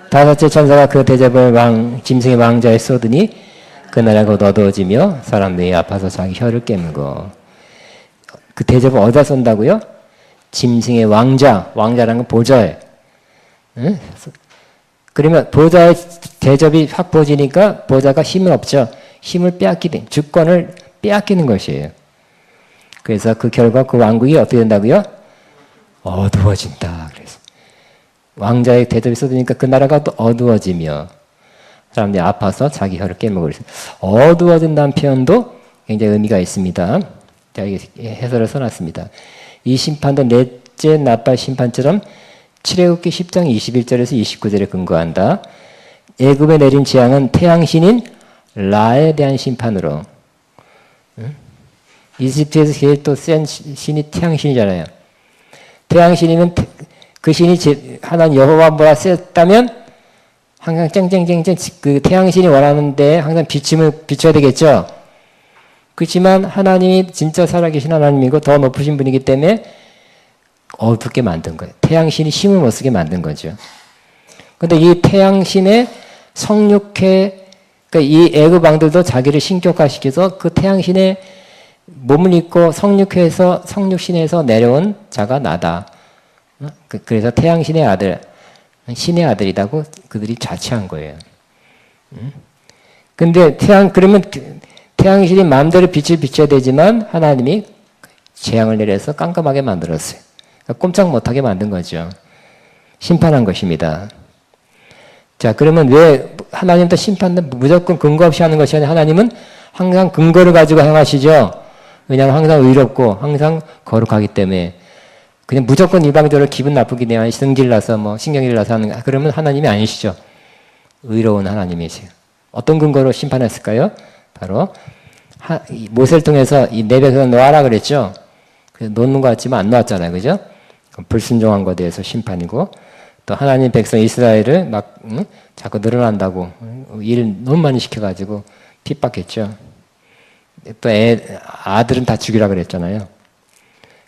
다섯째 천사가 그 대접을 짐승의 왕자에 쏟으니 그 나라가 곧 어두워지며 사람들이 아파서 자기 혀를 깨물고. 그 대접을 어디다 쏜다고요? 짐승의 왕자라는 건 보좌에. 응? 그러면 보좌의 대접이 확 부어지니까 보좌가 힘은 없죠. 힘을 빼앗기는, 주권을 빼앗기는 것이에요. 그래서 그 결과 그 왕국이 어떻게 된다고요? 어두워진다. 그래서 왕자의 대접이 쏟으니까 그 나라가 또 어두워지며 사람들이 아파서 자기 혀를 깨물고 그래서 어두워진다는 표현도 굉장히 의미가 있습니다. 자, 이게 해설을 써놨습니다. 이 심판도 넷째 나팔 심판처럼 출애굽기 10장 21절에서 29절에 근거한다. 애굽에 내린 재앙은 태양신인 라에 대한 심판으로. 이집트에서 제일 또 센 신이 태양신이잖아요. 태양신이면 그 신이 하나님 여호와보다 셌다면 항상 쨍쨍쨍쨍 그 태양신이 원하는데 항상 비춰야 되겠죠. 그렇지만 하나님이 진짜 살아계신 하나님이고 더 높으신 분이기 때문에 어둡게 만든 거예요. 태양신이 힘을 못 쓰게 만든 거죠. 그런데 이 태양신의 성육회, 그러니까 이 애굽 왕들도 자기를 신격화시켜서 그 태양신의 몸을 입고 성육신에서 내려온 자가 나다. 그래서 태양신의 아들, 신의 아들이라고 그들이 자처한 거예요. 근데 그러면 태양신이 마음대로 빛을 비춰야 되지만 하나님이 재앙을 내려서 깜깜하게 만들었어요. 그러니까 꼼짝 못하게 만든 거죠. 심판한 것입니다. 자, 그러면 왜 하나님도 심판은 무조건 근거 없이 하는 것이 아니라 하나님은 항상 근거를 가지고 행하시죠. 왜냐하면 항상 의롭고 항상 거룩하기 때문에 그냥 무조건 일방적으로 기분 나쁘게 내야 성질 나서 뭐 신경질 나서 하는 그러면 하나님이 아니시죠. 의로운 하나님이세요. 어떤 근거로 심판했을까요? 바로 모세를 통해서 이 내뱉어 놓아라 그랬죠. 놓는 것 같지만 안 놓았잖아요. 그죠? 불순종한 것에 대해서 심판이고 또 하나님 백성 이스라엘을 막 자꾸 늘어난다고 일을 너무 많이 시켜가지고 핍박했죠. 또 아들은 다 죽이라 그랬잖아요.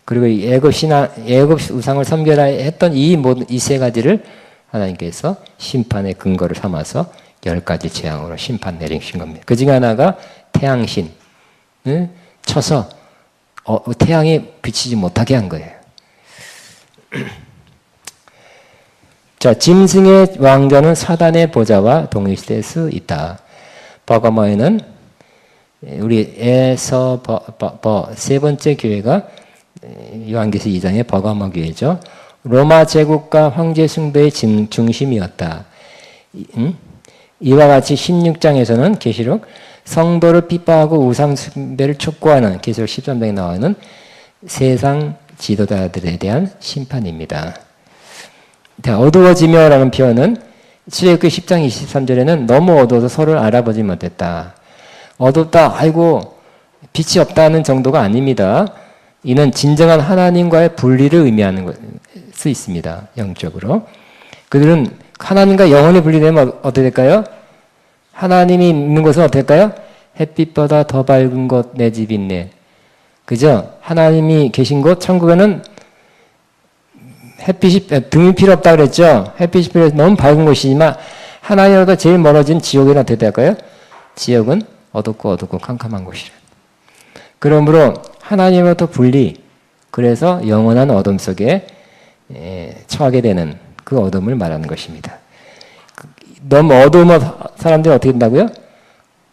그리고 애굽 우상을 섬겨라 했던 이 세 가지를 하나님께서 심판의 근거를 삼아서 10가지 재앙으로 심판 내리신 겁니다. 그 중에 하나가 태양신을 쳐서 태양이 비치지 못하게 한 거예요. 자, 짐승의 왕자는 사단의 보좌와 동일시될 수 있다. 버가모에는 우리 세 번째 교회가 요한계시록 2장의 버가모 교회죠. 로마 제국과 황제 숭배의 중심이었다. 이와 같이 16장에서는 계시록 성도를 핍박하고 우상 숭배를 촉구하는 계시록 13장에 나오는 세상 지도자들에 대한 심판입니다. 어두워지며라는 표현은 출애굽기 10장 23절에는 너무 어두워서 서로를 알아보지 못했다. 어둡다, 아이고 빛이 없다는 정도가 아닙니다. 이는 진정한 하나님과의 분리를 의미하는 수 있습니다. 영적으로. 그들은 하나님과 영원히 분리되면 어떻게 될까요? 하나님이 있는 곳은 어떻게 될까요? 햇빛보다 더 밝은 곳 내 집 있네. 그죠? 하나님이 계신 곳 천국에는 등이 필요 없다 그랬죠? 햇빛이 필요해서 너무 밝은 곳이지만 하나님보다 제일 멀어진 지옥에는 어떻게 될까요? 지옥은 어둡고 캄캄한 곳이래. 그러므로 하나님으로부터 분리, 그래서 영원한 어둠 속에 처하게 되는 그 어둠을 말하는 것입니다. 너무 어두우면 사람들이 어떻게 된다고요?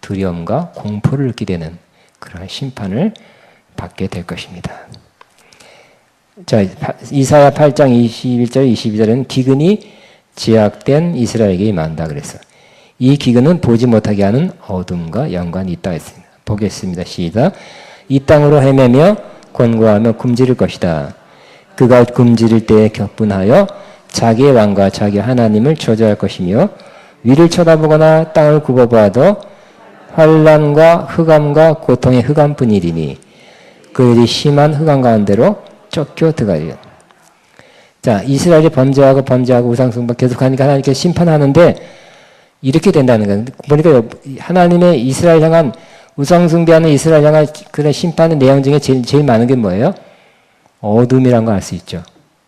두려움과 공포를 느끼게 되는 그런 심판을 받게 될 것입니다. 자, 이사야 8장 21절 22절에는 기근이 제약된 이스라엘에게 임한다 그랬어요. 이 기근은 보지 못하게 하는 어둠과 연관이 있다 했습니다. 보겠습니다. 시작. 이 땅으로 헤매며 권고하며 굶주릴 것이다. 그가 굶주릴 때에 격분하여 자기의 왕과 자기 하나님을 저주할 것이며 위를 쳐다보거나 땅을 굽어보아도 환난과 흑암과 고통의 흑암뿐이리니 그들이 심한 흑암 가운데로 쫓겨 들어가리라. 자, 이스라엘이 범죄하고 우상숭배 계속하니까 하나님께 심판하는데 이렇게 된다는 거예요. 보니까 하나님의 이스라엘 향한 우상숭배하는 이스라엘 향한 그런 심판의 내용 중에 제일 많은 게 뭐예요? 어둠이라는 거 알 수 있죠.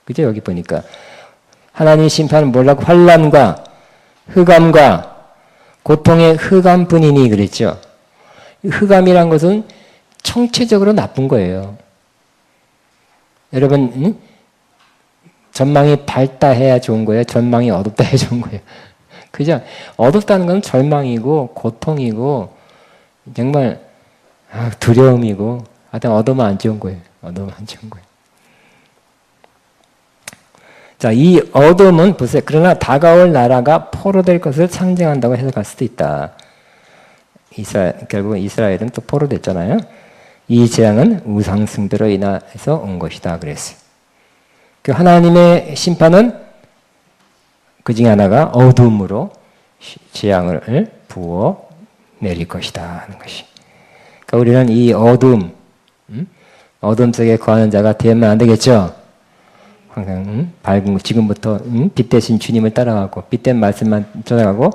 그죠? 여기 보니까 하나님의 심판은 뭐라고? 환난과 흑암과 고통의 흑암뿐이니 그랬죠. 흑암이란 것은 총체적으로 나쁜 거예요. 여러분, 전망이 밝다 해야 좋은 거예요? 전망이 어둡다 해야 좋은 거예요? 그죠? 어둡다는 건 절망이고 고통이고 정말 두려움이고 하여튼 어두우면 안 좋은 거예요. 어두우면 안 좋은 거예요. 자, 이 어둠은 보세요. 그러나 다가올 나라가 포로될 것을 상징한다고 해석할 수도 있다. 결국은 이스라엘은 또 포로됐잖아요. 이 재앙은 우상숭배로 인해서 온 것이다 그랬어요. 그 하나님의 심판은 그 중에 하나가 어둠으로 재앙을 부어 내릴 것이다 하는 것이. 그러니까 우리는 이 어둠 속에 거하는 자가 되면 안 되겠죠. 항상 밝은 지금부터 빛 대신 주님을 따라가고 빛된 말씀만 쫓아가고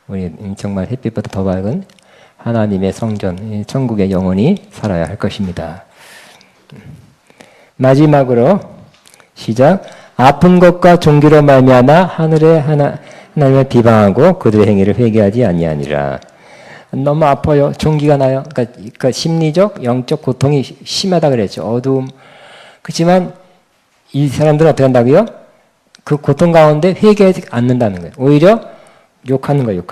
우리 정말 햇빛보다 더 밝은 하나님의 성전, 천국의 영혼이 살아야 할 것입니다. 마지막으로 시작. 아픈 것과 종기로 말미암아 하늘의 하나님을 비방하고 그들의 행위를 회개하지 아니하니라. 너무 아파요. 종기가 나요. 그러니까 심리적, 영적 고통이 심하다 그랬죠. 어두움. 그렇지만 이 사람들은 어떻게 한다고요? 그 고통 가운데 회개하지 않는다는 거예요. 오히려 욕하는 거예요.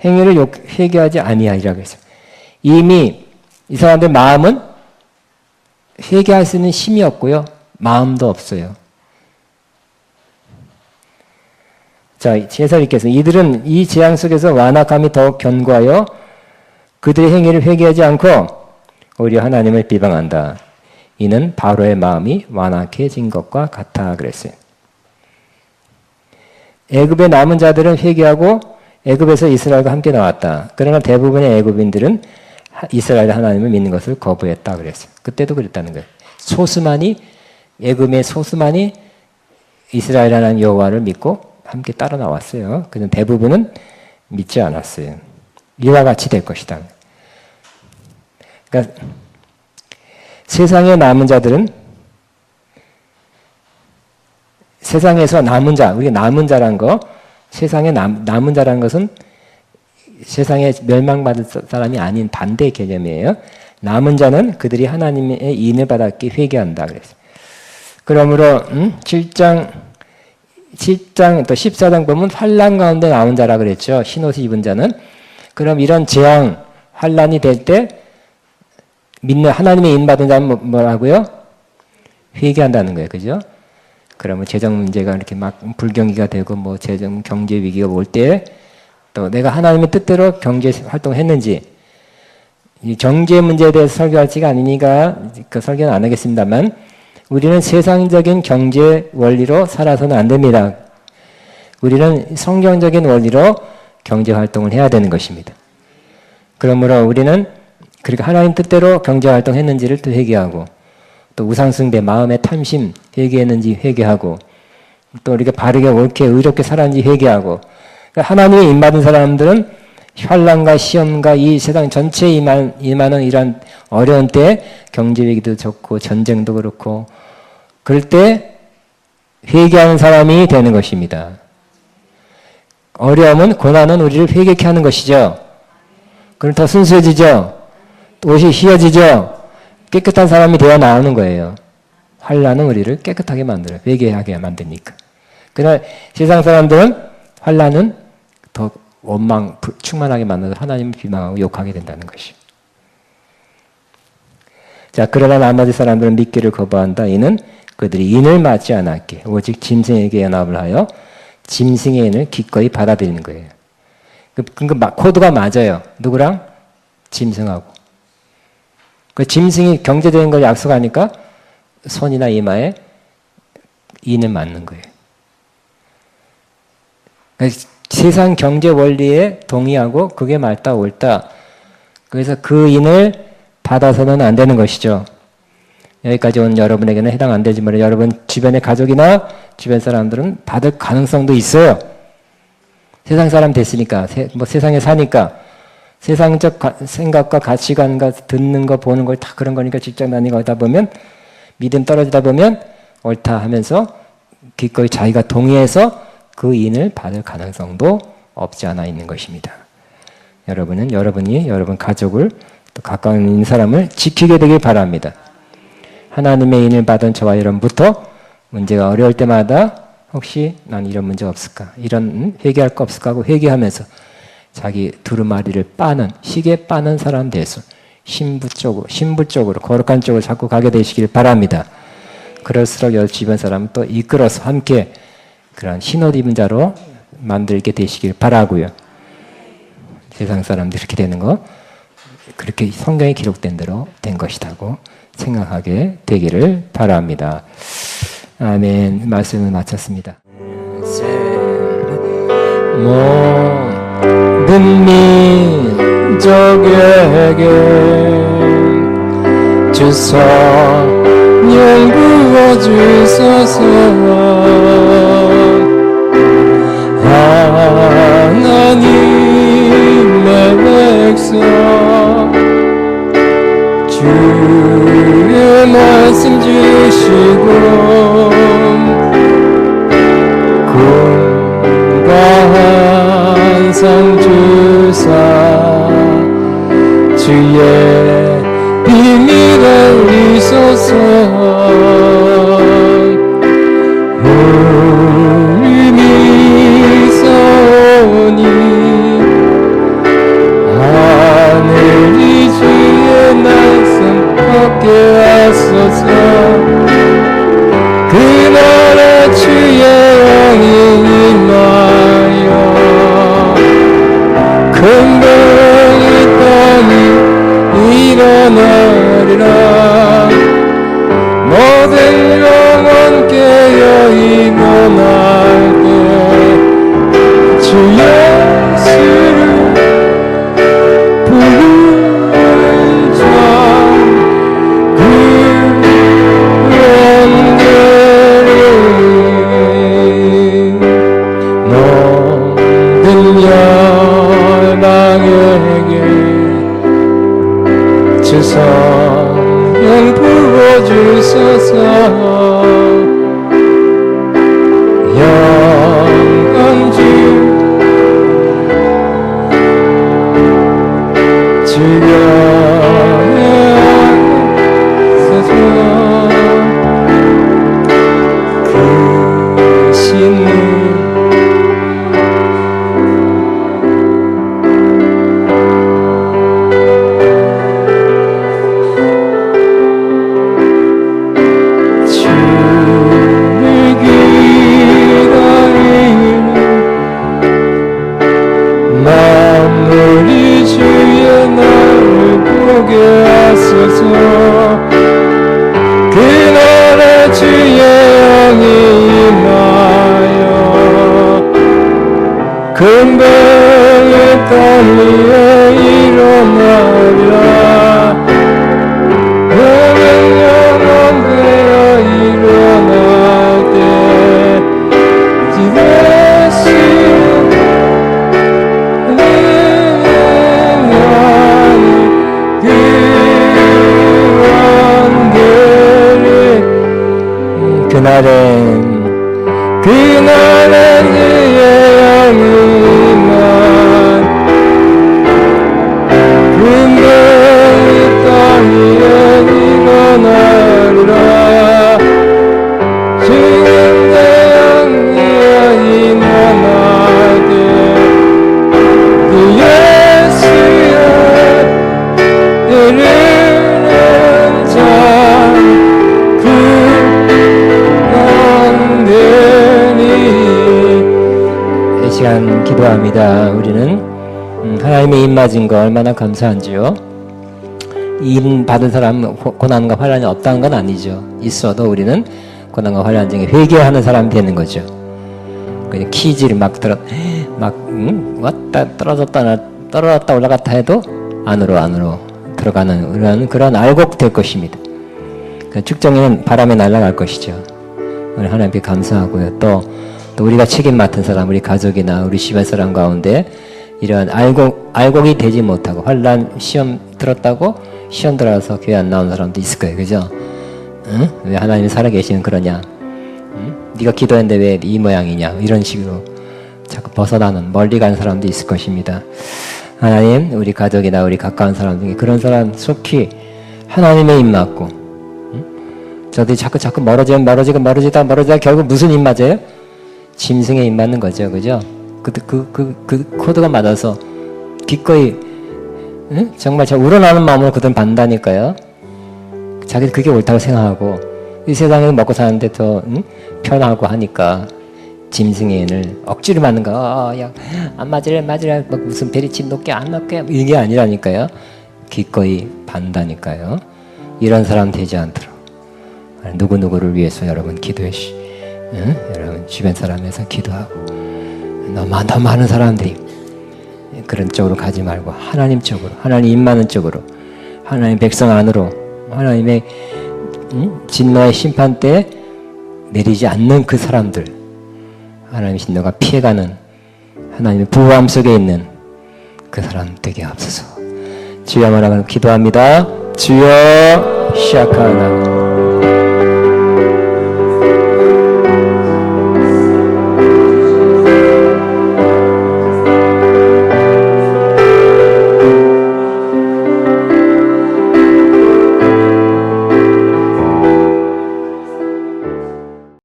행위를 회개하지 아니하리라고 했어요. 이미 이 사람들 마음은 회개할 수 있는 힘이 없고요. 마음도 없어요. 자, 해설 읽겠습니다. 이들은 이 재앙 속에서 완악함이 더욱 견고하여 그들의 행위를 회개하지 않고 오히려 하나님을 비방한다. 이는 바로의 마음이 완악해진 것과 같아 그랬어요. 애굽의 남은 자들은 회개하고 애굽에서 이스라엘과 함께 나왔다. 그러나 대부분의 애굽인들은 이스라엘 하나님을 믿는 것을 거부했다 그랬어요. 그때도 그랬다는 거예요. 애굽의 소수만이 이스라엘 하나님 여호와를 믿고 함께 따라 나왔어요. 그런데 대부분은 믿지 않았어요. 이와 같이 될 것이다. 그러니까 세상의 남은 자들은 세상에서 남은 자, 우리가 남은 자란 거, 세상에 남은 자라는 것은 세상에 멸망받을 사람이 아닌 반대 개념이에요. 남은 자는 그들이 하나님의 인을 받았기 회개한다 그랬어요. 그러므로 7장 또 14장 보면 환난 가운데 나온 자라 그랬죠. 흰옷을 입은 자는. 그럼 이런 재앙, 환난이 될 때 믿는 하나님의 인 받은 자는 뭐라고요? 회개한다는 거예요. 그죠? 그러면 재정 문제가 이렇게 막 불경기가 되고 뭐 재정 경제 위기가 올 때 또 내가 하나님의 뜻대로 경제 활동을 했는지 이 경제 문제에 대해서 설교할 지가 아니니까 그 설교는 안 하겠습니다만 우리는 세상적인 경제 원리로 살아서는 안 됩니다. 우리는 성경적인 원리로 경제 활동을 해야 되는 것입니다. 그러므로 우리는 그러니까 하나님 뜻대로 경제 활동했는지를 또 회개하고 또 우상숭배, 마음의 탐심 회개했는지 회개하고 또 우리가 바르게 옳게 의롭게 살았는지 회개하고 그러니까 하나님의 인받은 사람들은 환난과 시험과 이 세상 전체에 임하는 이런 어려운 때 경제 위기도 적고 전쟁도 그렇고 그럴 때 회개하는 사람이 되는 것입니다. 어려움은 고난은 우리를 회개케 하는 것이죠. 그럼 더 순수해지죠. 옷이 휘어지죠. 깨끗한 사람이 되어 나오는 거예요. 환난은 우리를 깨끗하게 만들어요. 회개하게 만드니까. 그러나 세상 사람들은 환난은 더 원망, 충만하게 만들어서 하나님을 비방하고 욕하게 된다는 것이요. 자, 그러나 나머지 사람들은 믿기를 거부한다. 이는 그들이 인을 맞지 않았기에 오직 짐승에게 연합을 하여 짐승의 인을 기꺼이 받아들이는 거예요. 그 코드가 맞아요. 누구랑? 짐승하고. 그 짐승이 경제적인 걸 약속하니까 손이나 이마에 인을 맞는 거예요. 세상 경제 원리에 동의하고 그게 맞다 옳다. 그래서 그 인을 받아서는 안 되는 것이죠. 여기까지 온 여러분에게는 해당 안 되지만 여러분 주변의 가족이나 주변 사람들은 받을 가능성도 있어요. 세상 사람 됐으니까, 세상에 사니까 세상적 생각과 가치관과 듣는 거 보는 걸 다 그런 거니까 직장 다니고 하다 보면 믿음 떨어지다 보면 옳다 하면서 기꺼이 자기가 동의해서 그 인을 받을 가능성도 없지 않아 있는 것입니다. 여러분은 여러분이 여러분 가족을 또 가까운 있는 사람을 지키게 되길 바랍니다. 하나님의 인을 받은 저와 여러분부터 문제가 어려울 때마다 혹시 난 이런 문제 없을까? 이런 회개할 거 없을까? 하고 회개하면서 자기 두루마리를 빠는, 시계 빠는 사람 돼서 신부 쪽으로, 거룩한 쪽으로 자꾸 가게 되시길 바랍니다. 그럴수록 주변 사람을 또 이끌어서 함께 그런 흰옷 입은 자로 만들게 되시길 바라고요. 세상 사람들이 이렇게 되는 거, 그렇게 성경에 기록된 대로 된 것이라고 생각하게 되기를 바랍니다. 아멘. 말씀을 마쳤습니다. 모든 민족에게 주 성령 부어주소서. 하나님의 백성 주의 말씀 주시고 꿈과 환상 주사 주의 비밀 알리소서. 우리 믿사오니 하늘이 주의 말씀 받게 하소서. 그 나라 주의 영이 임하여 큰 병이 땅이 일어나리라. 모든 영혼 깨어 일어날 때 주 예수를 부르자. 구원되리. 모든 열방에게 주 성령 부어주소서. 영광주 주여 하소서. 그 신을 만물이 주의 나를 보게 하소서. 그 나라 주의 영이 임하여 큰 병이 땅 위에 일어나리라. 모든 영혼 되어 일어날 때 주 예수 그날엔 주의 영이만 금병이 땅 위에 일어나리라. 주님 내 영이여 일어날 때 그 예수여 이르는 자 이 시간 기도합니다. 우리는 하나님의 입 맞은 거 얼마나 감사한지요. 인 받은 사람 고난과 환란이 없다는 건 아니죠. 있어도 우리는 고난과 환란 중에 회개하는 사람이 되는 거죠. 그냥 키즈를 막 왔다 떨어졌다 올라갔다 해도 안으로 들어가는 그런 알곡 될 것입니다. 그 축정에는 바람에 날아갈 것이죠. 우리 하나님께 감사하고요. 또 우리가 책임 맡은 사람, 우리 가족이나 우리 집안 사람 가운데 이런 알곡이 되지 못하고 환란 시험 들었다고 시험 들어서 교회 안 나온 사람도 있을 거예요. 그죠? 응? 왜 하나님이 살아계시는 그러냐? 응? 네가 기도했는데 왜 이 모양이냐? 이런 식으로 자꾸 벗어나는 멀리 가는 사람도 있을 것입니다. 하나님, 우리 가족이나 우리 가까운 사람 중에 그런 사람 속히 하나님의 입 맞고, 응? 저들이 자꾸 멀어지다 결국 무슨 입 맞아요? 짐승의 입 맞는 거죠. 그죠? 그 코드가 맞아서 기꺼이, 응? 정말 우러나는 마음으로 그들은 반다니까요. 자기 그게 옳다고 생각하고, 이 세상에 먹고 사는데 더, 응? 편하고 하니까, 짐승의 인을 억지로 맞는 거, 야, 안 맞으래, 막 무슨 베리칩 높게 안 맞게, 이게 아니라니까요. 기꺼이 반다니까요. 이런 사람 되지 않도록. 누구누구를 위해서 여러분 기도해 응? 여러분 주변 사람에서 기도하고. 더 많은 사람들이 그런 쪽으로 가지 말고, 하나님 쪽으로, 하나님 입 많은 쪽으로, 하나님 백성 안으로, 하나님의 진노의 심판 때 내리지 않는 그 사람들, 하나님의 진노가 피해가는 하나님의 부함 속에 있는 그 사람 되게 앞서서 주여 말하고 기도합니다. 주여 시작하나